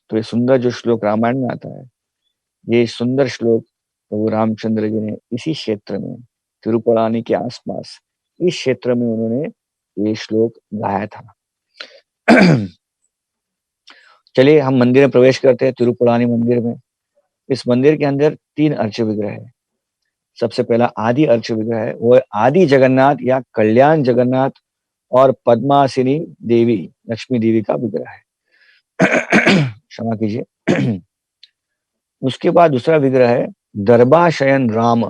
तो ये सुंदर जो श्लोक रामायण में आता है, ये सुंदर श्लोक प्रभु रामचंद्र जी ने इसी क्षेत्र में, तिरुपलानी के आस-पास, इस क्षेत्र में उन्होंने ये श्लोक गाया था। चलिए हम मंदिर में प्रवेश करते हैं, तिरुपलानी मंदिर में। इस मंदिर के अंदर 3 अर्च विग्रह हैं। सबसे पहला आदि अर्च विग्रह है, वो आदि जगन्नाथ या कल्याण जगन्नाथ और पद्मासिनी देवी, लक्ष्मी देवी का विग्रह है। क्षमा कीजिए। उसके बाद दूसरा विग्रह है दर्भाशयन राम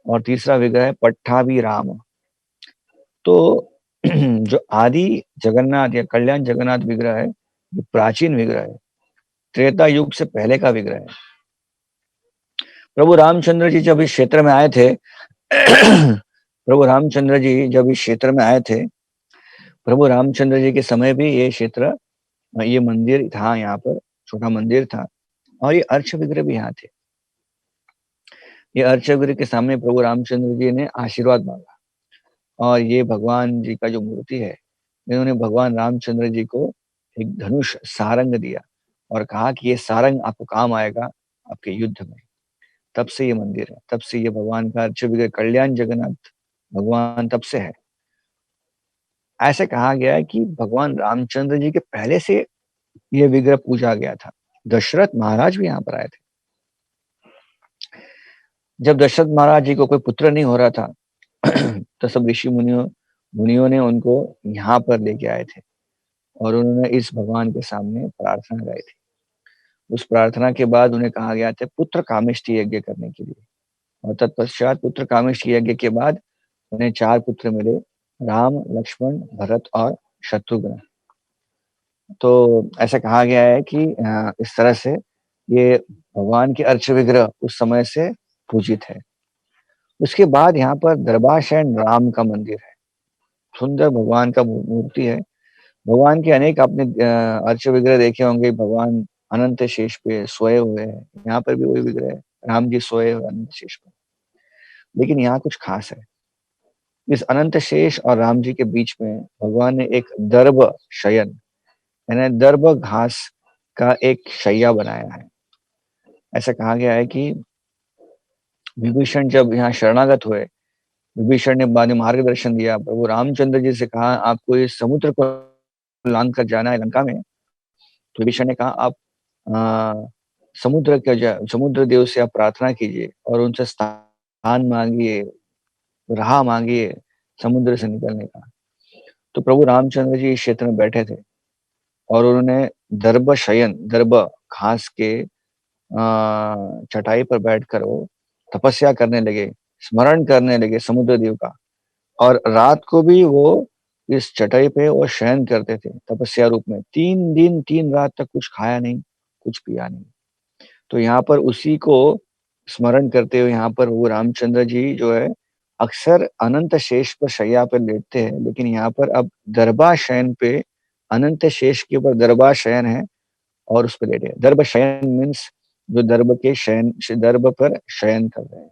और तीसरा विग्रह है पट्टाभी राम। तो जो आदि जगन्नाथ या कल्याण जगन्नाथ विग्रह है, ये प्राचीन विग्रह है, त्रेता युग से पहले का विग्रह है। प्रभु रामचंद्र जी जब इस क्षेत्र में आए थे प्रभु रामचंद्र जी जब इस क्षेत्र में आए थे, प्रभु रामचंद्र जी के समय भी ये क्षेत्र, ये मंदिर था, यहाँ पर छोटा मंदिर था और ये अर्च विग्रह भी यहाँ थे। ये अर्च विग्रह के सामने प्रभु रामचंद्र जी ने आशीर्वाद मांगा और ये भगवान जी का जो मूर्ति है, इन्होंने भगवान रामचंद्र जी को एक धनुष सारंग दिया और कहा कि ये सारंग आपको काम आएगा आपके युद्ध में। तब से ये मंदिर है, तब से ये भगवान का अर्च विग्रह कल्याण जगन्नाथ भगवान तब से है। ऐसे कहा गया है कि भगवान रामचंद्र जी के पहले से ये विग्रह पूजा गया था। दशरथ महाराज भी यहाँ पर आए थे। जब दशरथ महाराज जी को कोई पुत्र नहीं हो रहा था तो सब ऋषि मुनियों मुनियों ने उनको यहाँ पर लेके आए थे और उन्होंने इस भगवान के सामने प्रार्थना गाई थी। उस प्रार्थना के बाद उन्हें कहा गया था पुत्र कामेष्टि यज्ञ करने के लिए और तत्पश्चात पुत्र कामेष्टि यज्ञ के बाद उन्हें 4 पुत्र मिले, राम, लक्ष्मण, भरत और शत्रुघ्न। तो ऐसा कहा गया है कि इस तरह से ये भगवान के अर्च विग्रह उस समय से पूजित है। उसके बाद यहाँ पर दरबारशयन राम का मंदिर है। सुंदर भगवान का मूर्ति है। भगवान के अनेक आपने अर्च विग्रह देखे होंगे, भगवान अनंत शेष पे सोए हुए हैं। यहाँ पर भी वही विग्रह है, राम जी सोए हुए अनंत शेष पर। लेकिन यहाँ कुछ खास है। इस अनंत शेष और राम जी के बीच में भगवान ने एक दर्भ शयन यानी दर्भ घास का एक शैया बनाया है। ऐसा कहा गया है कि विभीषण जब यहाँ शरणागत हुए, विभीषण ने बाद में मार्गदर्शन दिया, प्रभु रामचंद्र जी से कहा आपको इस समुद्र को लांघ कर जाना है लंका में। तो विभीषण ने कहा आप समुद्र देव से आप प्रार्थना कीजिए और उनसे स्थान मांगिए, राह मांगिए समुद्र से निकलने का। तो प्रभु रामचंद्र जी इस क्षेत्र में बैठे थे और उन्होंने दर्भ शयन, दर्भ घास के चटाई पर बैठकर वो तपस्या करने लगे, स्मरण करने लगे समुद्र देव का। और रात को भी वो इस चटाई पे वो शयन करते थे तपस्या रूप में। 3 दिन 3 रात तक कुछ खाया नहीं, कुछ पिया नहीं। तो यहाँ पर उसी को स्मरण करते हुए यहाँ पर वो रामचंद्र जी जो है अक्सर अनंत शेष पर शैया पर लेटते हैं, लेकिन यहाँ पर अब दरबा शयन पे अनंत शेष के ऊपर दरबा शयन है और उस पर लेटे हैं। दर्भ शयन मीन्स जो दर्भ के शयन, दर्भ पर शयन कर रहे हैं।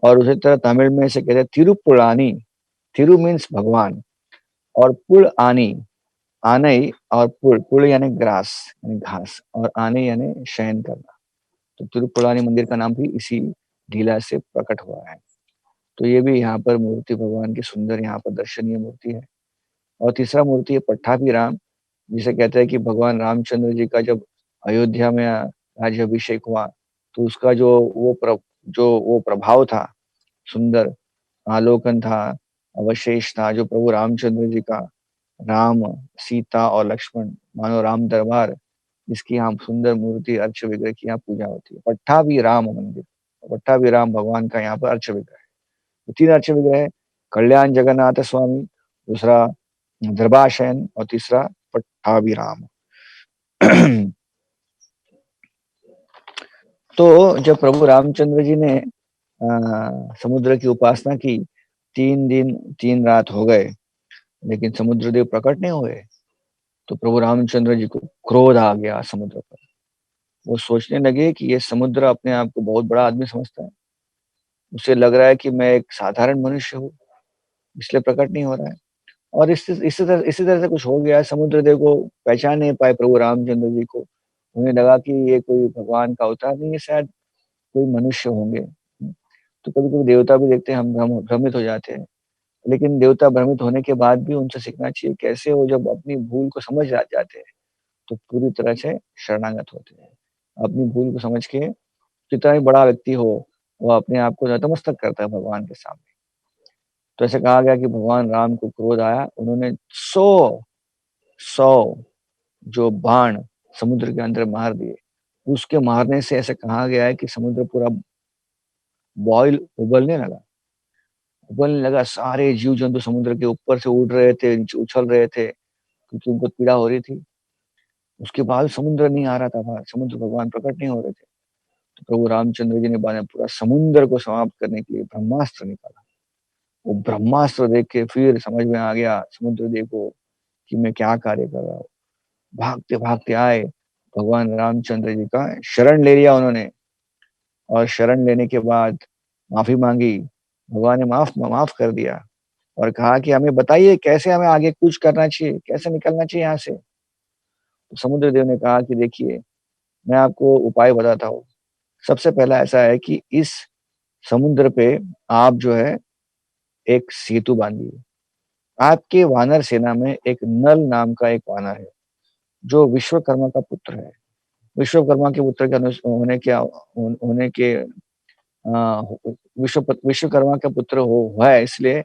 और उसी तरह तमिल में इसे कहते हैं तिरुपुरानी। तिरु मीन्स भगवान और पुल आनी, आनई और पुल यानी ग्रास यानी घास और आने यानी शयन करना। तो तिरुपुरानी मंदिर का नाम भी इसी लीला से प्रकट हुआ है। तो ये भी यहाँ पर मूर्ति भगवान की सुंदर यहाँ पर दर्शनीय मूर्ति है। और तीसरा मूर्ति है पट्टाभिराम, जिसे कहते हैं कि भगवान रामचंद्र जी का जब अयोध्या में राज्याभिषेक हुआ तो उसका जो वो प्रभाव था, सुंदर आलोकन था, अवशेष था, जो प्रभु रामचंद्र जी का, राम, सीता और लक्ष्मण मानो राम दरबार, जिसकी यहाँ सुंदर मूर्ति अर्च विग्रह की यहाँ पूजा होती है। पट्टाभिराम मंदिर, पट्टाभिराम भगवान का यहाँ पर अर्च विग्रह है। तो 3 अर्च विग्रह है, कल्याण जगन्नाथ स्वामी, दूसरा दरबाशयन और तीसरा पट्टाभिराम। तो जब प्रभु रामचंद्र जी ने समुद्र की उपासना की, 3 दिन 3 रात हो गए लेकिन समुद्र देव प्रकट नहीं हुए। तो प्रभु रामचंद्र जी को क्रोध आ गया समुद्र पर। वो सोचने लगे कि ये समुद्र अपने आप को बहुत बड़ा आदमी समझता है, उसे लग रहा है कि मैं एक साधारण मनुष्य हूँ, इसलिए प्रकट नहीं हो रहा है। और इसी तरह से कुछ हो गया। समुद्र देव को पहचान नहीं पाए प्रभु रामचंद्र जी को। उन्हें लगा कि ये कोई भगवान का अवतार नहीं है, शायद कोई मनुष्य होंगे। तो कभी-कभी देवता भी देखते हैं हम भ्रमित हो जाते हैं। लेकिन देवता भ्रमित होने के बाद भी उनसे सीखना चाहिए, कैसे वो जब अपनी भूल को समझ जाते हैं तो पूरी तरह से शरणागत होते हैं। अपनी भूल को समझ के कितना ही बड़ा व्यक्ति हो, वो अपने आप को नतमस्तक करता है भगवान के सामने। तो ऐसे कहा गया कि भगवान राम को क्रोध आया, उन्होंने 100 जो बाण समुद्र के अंदर मार दिए। उसके मारने से ऐसा कहा गया है कि समुद्र पूरा उबलने लगा। उबलने लगा, सारे जीव-जंतु समुद्र के ऊपर से उड़ रहे थे, नीचे उछल रहे थे, क्योंकि उनको पीड़ा हो रही थी। उसके बाद समुद्र नहीं आ रहा था बाहर, समुद्र भगवान प्रकट नहीं हो रहे थे। तो प्रभु रामचंद्र जी ने बाद में पूरा समुद्र को समाप्त करने के लिए ब्रह्मास्त्र निकाला। वो ब्रह्मास्त्र देख के फिर समझ में आ गया समुद्र देव को कि मैं क्या कार्य कर रहा हूँ। भागते-भागते आए, भगवान रामचंद्र जी का शरण ले लिया उन्होंने और शरण लेने के बाद माफ़ी माँगी। भगवान ने माफ़ माफ़ कर दिया और कहा कि हमें बताइए कैसे हमें आगे कूच करना चाहिए, कैसे निकलना चाहिए यहाँ से? तो समुद्र देव ने कहा कि देखिए, मैं आपको उपाय बताता हूँ। सबसे पहला ऐसा है कि इस समुद्र पे आप जो है एक सेतु बाँधिए। आपके वानर सेना में एक नल नाम का एक वानर है, जो विश्वकर्मा का पुत्र है। विश्वकर्मा के पुत्र के होने के विश्वकर्मा का पुत्र हो है इसलिए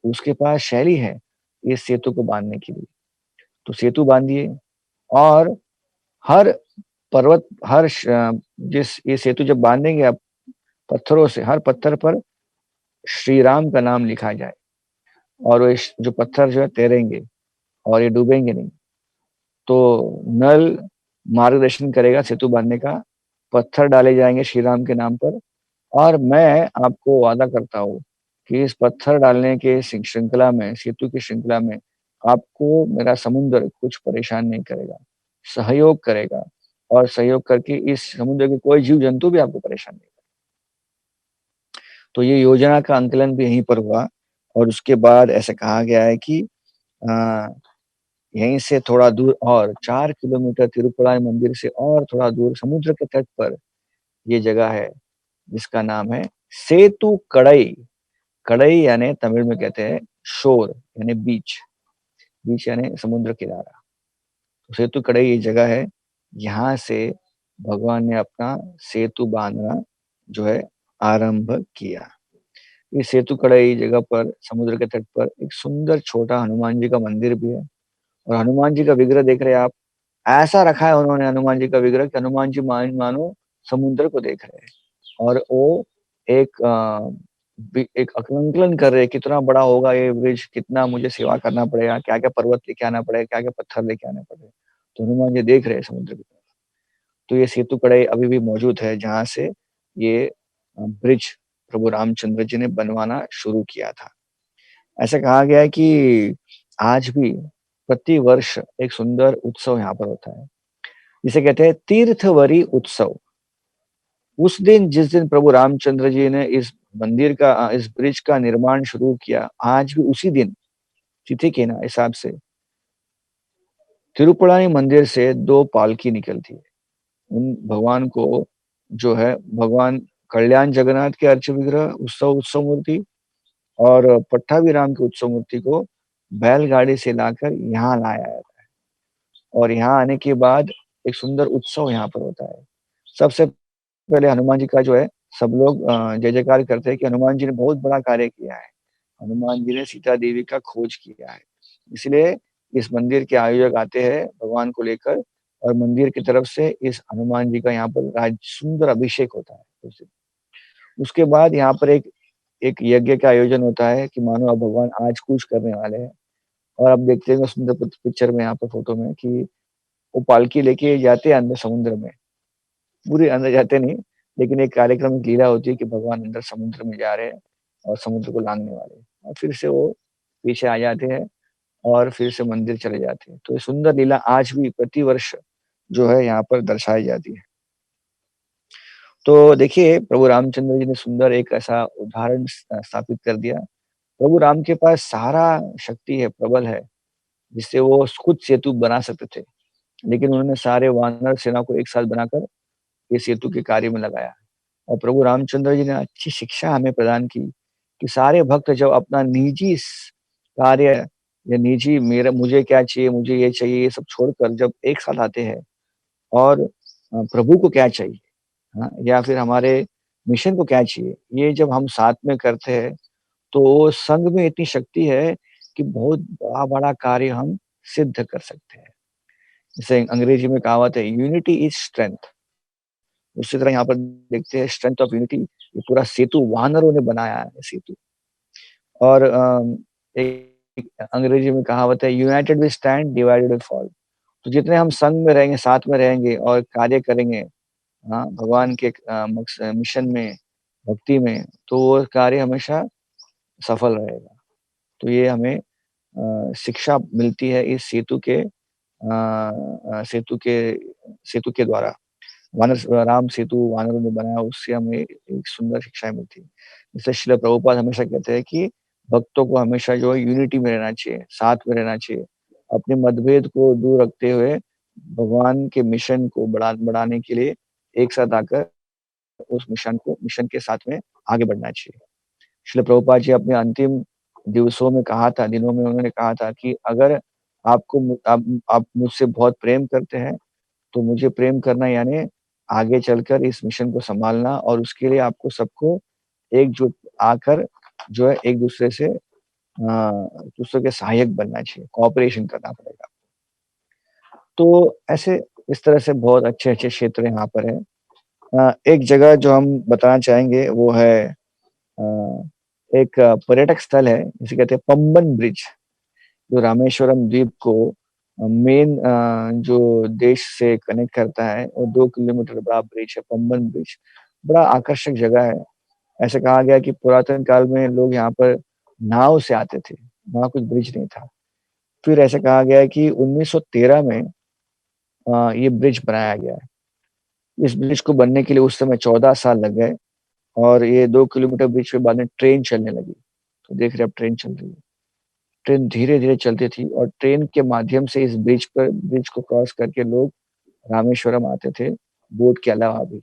उसके पास शैली है, इस सेतु को बाँधने के लिए। तो सेतु बाँधिए और हर जिस ये सेतु जब बाँधेंगे आप पत्थरों से, हर पत्थर पर श्री राम का नाम लिखा जाए और वो जो पत्थर जो है तैरेंगे और ये डूबेंगे नहीं। तो नल मार्गदर्शन करेगा सेतु बाँधने का, पत्थर डाले जाएँगे श्री राम के नाम पर और मैं आपको वादा करता हूँ कि इस पत्थर डालने के श्रृंखला में, सेतु की श्रृंखला में आपको मेरा समुद्र कुछ परेशान नहीं करेगा, सहयोग करेगा और सहयोग करके इस समुद्र के कोई जीव-जंतु भी आपको परेशान नहीं करेगा। तो ये योजना का अंकलन भी यहीं पर हुआ और उसके बाद ऐसा कहा गया है कि अ, यहीं से थोड़ा दूर और 4 किलोमीटर तिरुपलाय मंदिर से और थोड़ा दूर समुद्र के तट पर ये जगह है, जिसका नाम है सेतु कड़ई। कड़ई यानी तमिल में कहते हैं शोर यानी बीच, बीच यानी समुद्र किनारा। तो सेतु कड़ई ये जगह है, यहाँ से भगवान ने अपना सेतु बाँधना जो है आरंभ किया। इस सेतु कड़ई जगह पर समुद्र के तट पर एक सुंदर छोटा हनुमान जी का मंदिर भी है और हनुमान जी का विग्रह देख रहे हैं आप, ऐसा रखा है उन्होंने हनुमान जी का विग्रह कि हनुमान जी मानो समुद्र को देख रहे हैं और वो एक एक आकलन कर रहे हैं कितना बड़ा होगा ये ब्रिज, कितना मुझे सेवा करना पड़ेगा, क्या-क्या पर्वत लेके आना पड़ेगा, क्या-क्या पत्थर लेके आने पड़ेगा। तो हनुमान जी देख रहे हैं समुद्र की तरफ। तो ये सेतु कड़ई अभी भी मौजूद है जहाँ से ये ब्रिज प्रभु रामचंद्र जी ने बनवाना शुरू किया था। ऐसा कहा गया है कि आज भी प्रति वर्ष एक सुंदर उत्सव यहाँ पर होता है, जिसे कहते हैं तीर्थवरी उत्सव। उस दिन जिस दिन प्रभु रामचंद्र जी ने इस ब्रिज का निर्माण शुरू किया, आज भी उसी दिन तिथि के ना हिसाब से तिरुपलानी मंदिर से 2 पालकी निकलती है। उन भगवान को जो है भगवान कल्याण जगन्नाथ के अर्च विग्रह उत्सव मूर्ति और पट्टाभिराम की उत्सव मूर्ति को बैलगाड़ी से लाकर यहाँ लाया जाता है और यहाँ आने के बाद एक सुंदर उत्सव यहाँ पर होता है। सबसे पहले हनुमान जी का जो है सब लोग जय-जयकार करते हैं कि हनुमान जी ने बहुत बड़ा कार्य किया है। हनुमान जी ने सीता देवी का खोज किया है। इसलिए इस मंदिर के आयोजक आते हैं भगवान को लेकर और मंदिर की तरफ से इस हनुमान जी का यहाँ पर राज सुंदर अभिषेक होता है उस दिन। उसके बाद यहाँ पर एक एक यज्ञ का आयोजन होता है कि मानो अब भगवान आज कूच करने वाले हैं और आप देखते होंगे सुंदर पिक्चर में यहाँ पर फोटो में कि वो पालकी लेके जाते हैं अंदर समुद्र में। पूरे अंदर जाते नहीं, लेकिन एक कार्यक्रम एक लीला होती है कि भगवान अंदर समुद्र में जा रहे हैं और समुद्र को लांघने वाले हैं और फिर से वो पीछे आ जाते हैं और फिर से मंदिर चले जाते हैं। तो ये सुंदर लीला आज भी प्रतिवर्ष जो है यहाँ पर दर्शाई जाती है। तो देखिए प्रभु रामचंद्र जी ने सुंदर एक ऐसा उदाहरण स्थापित कर दिया। प्रभु राम के पास सारा शक्ति है, प्रबल है, जिससे वो खुद सेतु बना सकते थे। लेकिन उन्होंने सारे वानर सेना को एक साथ बनाकर ये सेतु के कार्य में लगाया। और प्रभु रामचंद्र जी ने अच्छी शिक्षा हमें प्रदान की कि सारे भक्त जब अपना निजी कार्य या निजी मेरा मुझे क्या चाहिए, मुझे ये चाहिए, ये सब छोड़कर जब एक साथ आते हैं और प्रभु को क्या चाहिए, हाँ? या फिर हमारे मिशन को क्या चाहिए? ये जब हम साथ में करते हैं, तो संघ में इतनी शक्ति है कि बहुत बड़ा-बड़ा कार्य हम सिद्ध कर सकते हैं। जैसे अंग्रेजी में कहावत है, यूनिटी इज़ स्ट्रेंथ। उसी तरह यहाँ पर देखते हैं स्ट्रेंथ ऑफ यूनिटी, ये पूरा सेतु वानरों ने बनाया है सेतु। और एक अंग्रेजी में कहावत है, united we stand, divided we fall. तो जितने हम संघ में रहेंगे, साथ में रहेंगे और कार्य करेंगे, हाँ, भगवान के मिशन में, भक्ति में, तो वो कार्य हमेशा सफल रहेगा। तो ये हमें शिक्षा मिलती है इस सेतु के द्वारा। राम सेतु वानरों ने बनाया, उससे हमें एक सुंदर शिक्षाएँ मिलती हैं। जैसे श्रील प्रभुपाद हमेशा कहते हैं कि भक्तों को हमेशा जो है यूनिटी में रहना चाहिए, साथ में रहना चाहिए। अपने मतभेद को दूर रखते हुए भगवान के मिशन को बढ़ाने के लिए एक साथ आकर उस मिशन के साथ में आगे बढ़ना चाहिए। श्रील प्रभुपाद जी अपने अंतिम दिनों में उन्होंने कहा था कि अगर आपको मु आप मुझसे बहुत प्रेम करते हैं, तो मुझे प्रेम करना यानी आगे चलकर इस मिशन को सँभालना और उसके लिए आपको सबको एकजुट आकर जो है एक-दूसरे से दूसरों के सहायक बनना चाहिए, कोऑपरेशन करना पड़ेगा। तो ऐसे इस तरह से बहुत अच्छे-अच्छे क्षेत्र यहाँ पर हैं। एक जगह जो हम बताना चाहेंगे वो है एक पर्यटक स्थल है, जिसे कहते हैं पंबन ब्रिज, जो रामेश्वरम द्वीप को मेन जो देश से कनेक्ट करता है और 2 किलोमीटर बड़ा ब्रिज है, पंबन ब्रिज। बड़ा आकर्षक जगह है। ऐसे कहा गया है कि पुरातन काल में लोग यहाँ पर नाव से आते थे, वहाँ कुछ ब्रिज नहीं था। फिर ऐसे कहा गया है कि 1913 में ये ब्रिज बनाया गया है। इस ब्रिज को बनने के लिए उस समय 14 साल लग गए और ये 2 किलोमीटर ब्रिज पे बाद में ट्रेन चलने लगी। तो देख रहे हैं अब ट्रेन चल रही है। ट्रेन धीरे-धीरे चलती थी और ट्रेन के माध्यम से इस ब्रिज को क्रॉस करके लोग रामेश्वरम आते थे, बोट के अलावा भी।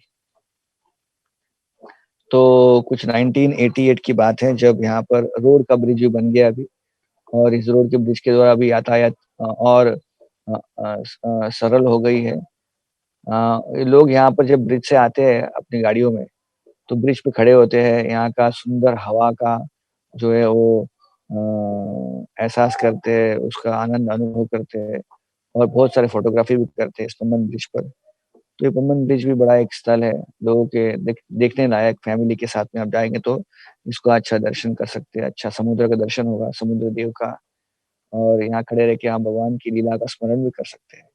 तो कुछ 1988 की बात है जब यहाँ पर रोड का ब्रिज भी बन गया अभी और इस रोड के ब्रिज के द्वारा अभी यातायात और सरल हो गई है। लोग यहाँ पर जब ब्रिज से आते हैं अपनी गाड़ियों में, तो ब्रिज पे खड़े होते हैं, यहाँ का सुंदर हवा का जो है वो एहसास करते हैं, उसका आनंद अनुभव करते हैं और बहुत सारे फ़ोटोग्राफ़ी भी करते हैं इस पंबन ब्रिज पर। तो ये पंबन ब्रिज भी बड़ा एक स्थल है, लोगों के देखने लायक फैमिली के साथ में आप जाएँगे तो इसका अच्छा दर्शन कर सकते हैं, अच्छा समुद्र का दर्शन होगा, समुद्र देव का और यहाँ खड़े रह के आप भगवान की लीला का स्मरण भी कर सकते हैं।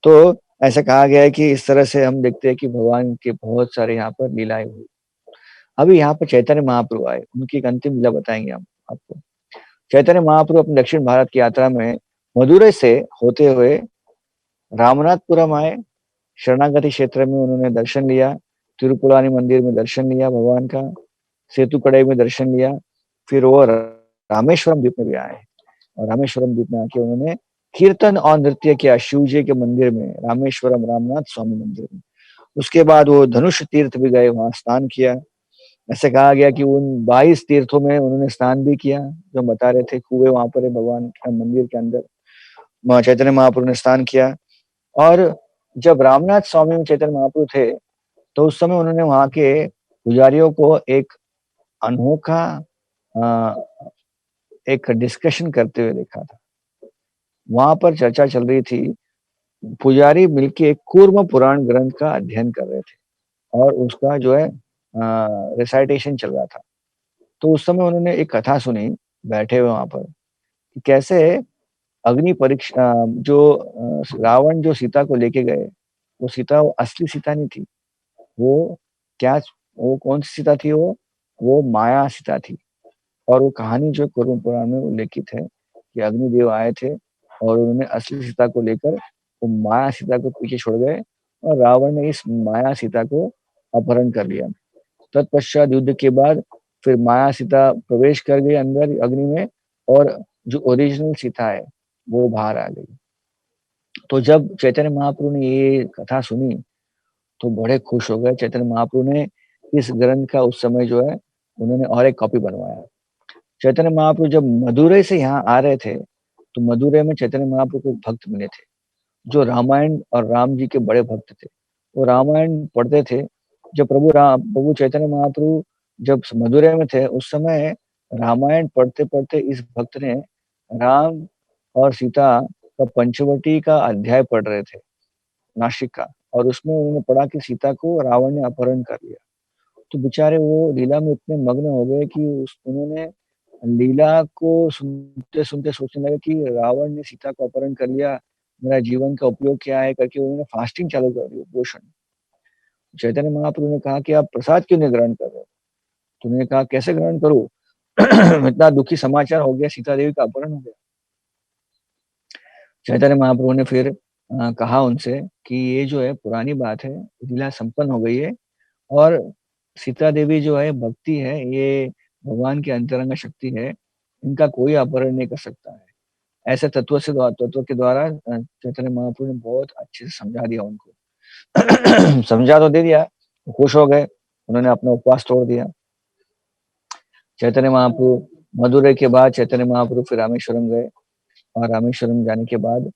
तो ऐसा कहा गया है कि इस तरह से हम देखते हैं कि भगवान के बहुत सारे यहाँ पर लीलाएँ हुई। अभी यहाँ पर चैतन्य महाप्रभु आए, उनकी एक अंतिम लीला बताएँगे हम आपको। चैतन्य महाप्रभु अपने दक्षिण भारत की यात्रा में मदुरै से होते हुए रामनाथपुरम आए, शरणागति क्षेत्र में उन्होंने दर्शन लिया, तिरुपुरानी मंदिर में दर्शन लिया भगवान का, सेतुकड़ई में दर्शन लिया, फिर वो रामेश्वरम द्वीप में भी आए और रामेश्वरम द्वीप में आके उन्होंने कीर्तन और नृत्य किया शिव जी के मंदिर में, रामेश्वरम रामनाथ स्वामी मंदिर में। उसके बाद वो धनुष तीर्थ भी गए, वहाँ स्नान किया। ऐसे कहा गया कि उन 22 तीर्थों में उन्होंने स्नान भी किया, जो हम बता रहे थे कुएँ वहाँ पर है भगवान के मंदिर के अंदर। चैतन्य महाप्रभु ने स्नान किया और जब रामनाथ स्वामी में चैतन्य महाप्रभु थे, तो उस समय उन्होंने वहाँ के पुजारियों को एक अनोखा अ, एक डिस्कशन करते हुए देखा था। वहाँ पर चर्चा चल रही थी, पुजारी मिलके एक कूर्म पुराण ग्रंथ का अध्ययन कर रहे थे और उसका जो है रिसाइटेशन चल रहा था। तो उस समय उन्होंने एक कथा सुनी, बैठे हुए वहाँ पर, कि कैसे रावण जो सीता को लेके गए, वो सीता वो असली सीता नहीं थी। वो क्या वो कौन-सी सीता थी वो माया सीता थी और वो कहानी जो कुर्म पुराण में उल्लेखित है कि अग्निदेव आए थे और उन्होंने असली सीता को लेकर वो माया सीता को पीछे छोड़ गए और रावण ने इस माया सीता को अपहरण कर लिया। तत्पश्चात युद्ध के बाद फिर माया सीता प्रवेश कर गई अंदर अग्नि में और जो ओरिजिनल सीता है, वो बाहर आ गई। तो जब चैतन्य महाप्रभु ने ये कथा सुनी, तो बड़े खुश हो गए। चैतन्य महाप्रभु ने इस ग्रंथ का उस समय जो है, उन्होंने और एक कॉपी बनवाया। चैतन्य महाप्रभु जब मदुरै से यहाँ आ रहे थे, तो मदुरै में चैतन्य महाप्रभु को एक भक्त मिले थे, जो रामायण और राम जी के बड़े भक्त थे। वो रामायण पढ़ते थे जब प्रभु चैतन्य महाप्रभु जब मदुरै में थे, उस समय रामायण पढ़ते-पढ़ते इस भक्त ने राम और सीता का पंचवटी का अध्याय पढ़ रहे थे, नासिक का, और उसमें उन्होंने पढ़ा कि सीता को रावण ने अपहरण कर लिया। तो बेचारे वो लीला में इतने मग्न हो गए कि उन्होंने लीला को सुनते-सुनते सोचने लगे कि रावण ने सीता को अपहरण कर लिया, मेरा जीवन का उपयोग क्या है करके उन्होंने फास्टिंग चालू कर दी, उपोषण। चैतन्य महाप्रभु ने कहा कि आप प्रसाद क्यों नहीं ग्रहण कर रहे हो? तो उन्होंने कहा कैसे ग्रहण करूँ? इतना दुखी समाचार हो गया, सीता देवी का अपहरण हो गया। चैतन्य महाप्रभु ने फिर कहा उनसे कि ये जो है पुरानी बात है, लीला संपन्न हो गई है और सीता देवी जो है भक्ति है, ये भगवान की अंतरंग शक्ति है, इनका कोई अपहरण नहीं कर सकता है। ऐसे तत्व के द्वारा चैतन्य महाप्रभु ने बहुत अच्छे से समझा दिया उनको। समझा तो दे दिया, वो खुश हो गए, उन्होंने अपना उपवास तोड़ दिया। चैतन्य महाप्रभु मदुरै के बाद चैतन्य महाप्रभु फिर रामेश्वरम गए और रामेश्वरम जाने के बाद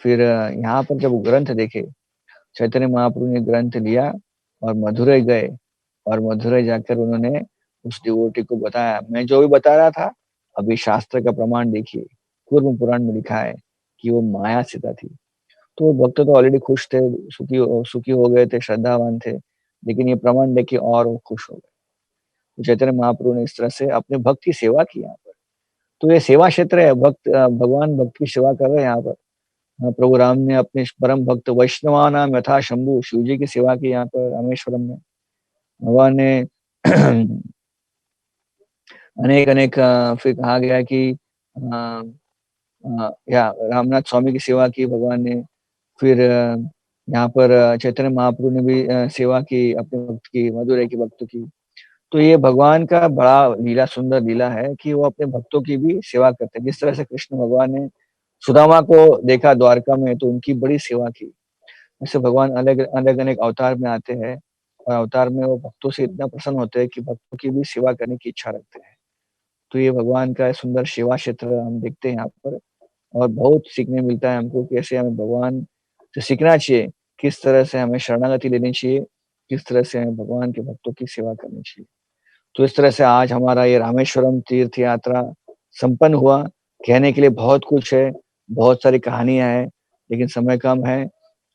फिर यहाँ पर जब ग्रंथ देखे, चैतन्य महाप्रभु ने ग्रंथ लिया और मदुरै गए और मदुरै जाकर उन्होंने उस डिवोटी को बताया, मैं जो भी बता रहा था, अभी शास्त्र का प्रमाण देखिए, कूर्म पुराण में लिखा है कि वो माया सीता थी। तो वो भक्त तो ऑलरेडी खुश थे, सुखी हो गए थे, श्रद्धावान थे, लेकिन ये प्रमाण देख के और वो खुश हो गए। तो चैतन्य महाप्रभु ने इस तरह से अपने भक्त की सेवा की यहाँ पर। तो ये सेवा क्षेत्र है, भगवान भक्त की सेवा कर रहे हैं यहाँ पर। प्रभु राम ने अपने परम भक्त वैष्णवानाम यथा शंभु शिव जी की सेवा की यहाँ पर रामेश्वरम में। भगवान ने अनेक फिर कहा गया है कि या रामनाथ स्वामी की सेवा की भगवान ने। फिर यहाँ पर चैतन्य महाप्रभु ने भी सेवा की अपने भक्त की, मदुरै के भक्तों की। तो ये भगवान का बड़ा लीला, सुंदर लीला है कि वो अपने भक्तों की भी सेवा करते हैं। जिस तरह से कृष्ण भगवान ने सुदामा को देखा द्वारका में तो उनकी बड़ी सेवा की। ऐसे भगवान अलग-अलग अवतार में आते हैं और अवतार में वो भक्तों से इतना प्रसन्न होते हैं कि भक्तों की भी सेवा करने की इच्छा रखते हैं। तो ये भगवान का सुंदर सेवा क्षेत्र हम देखते हैं यहाँ पर और बहुत सीखने मिलता है हमको कि ऐसे हमें भगवान से सीखना चाहिए, किस तरह से हमें शरणागति लेनी चाहिए, किस तरह से हमें भगवान के भक्तों की सेवा करनी चाहिए। तो इस तरह से आज हमारा ये रामेश्वरम तीर्थ यात्रा संपन्न हुआ। कहने के लिए बहुत कुछ है, बहुत सारी कहानियाँ हैं, लेकिन समय कम है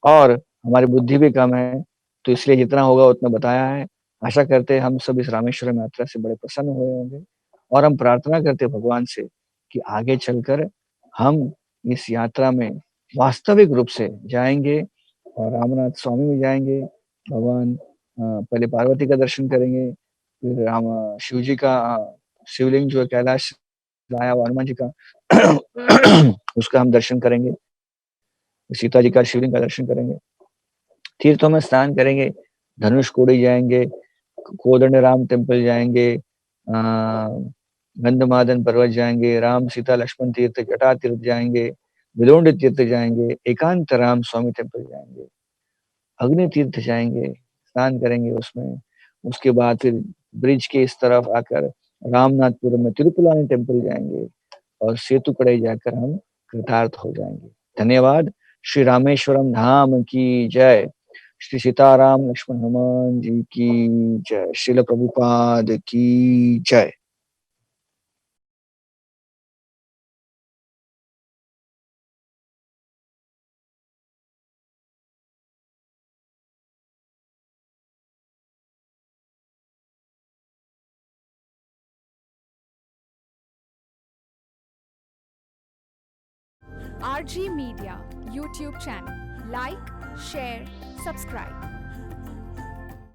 और हमारी बुद्धि भी कम है, तो इसलिए जितना होगा उतना बताया है। आशा करते हैं हम सब इस रामेश्वरम यात्रा से बड़े प्रसन्न हुए होंगे और हम प्रार्थना करते हैं भगवान से कि आगे चलकर हम इस यात्रा में वास्तविक रूप से जाएँगे और रामनाथ स्वामी भी जाएँगे। भगवान पहले पार्वती का दर्शन करेंगे, फिर शिव जी का शिवलिंग जो है कैलाश लाया हुआ हनुमान जी का उसका हम दर्शन करेंगे। सीता जी का शिवलिंग का दर्शन करेंगे। तीर्थों में स्नान करेंगे, धनुषकोडी जाएँगे, कोदंडराम टेम्पल जाएँगे, गंधमादन पर्वत जाएँगे, राम सीता लक्ष्मण तीर्थ, जटा तीर्थ जाएँगे, विदुंड तीर्थ जाएँगे, एकांत राम स्वामी टेम्पल जाएँगे, अग्नि तीर्थ जाएँगे, स्नान करेंगे उसमें। उसके बाद फिर ब्रिज के इस तरफ आकर रामनाथपुरम में तिरुपुरानी टेम्पल जाएँगे और सेतुपड़ई जाकर हम कृतार्थ हो जाएँगे। धन्यवाद। श्री रामेश्वरम धाम की जय। श्री सीताराम लक्ष्मण हनुमान जी की जय। श्रील प्रभुपाद की जय। RG Media YouTube channel. Like, share, subscribe.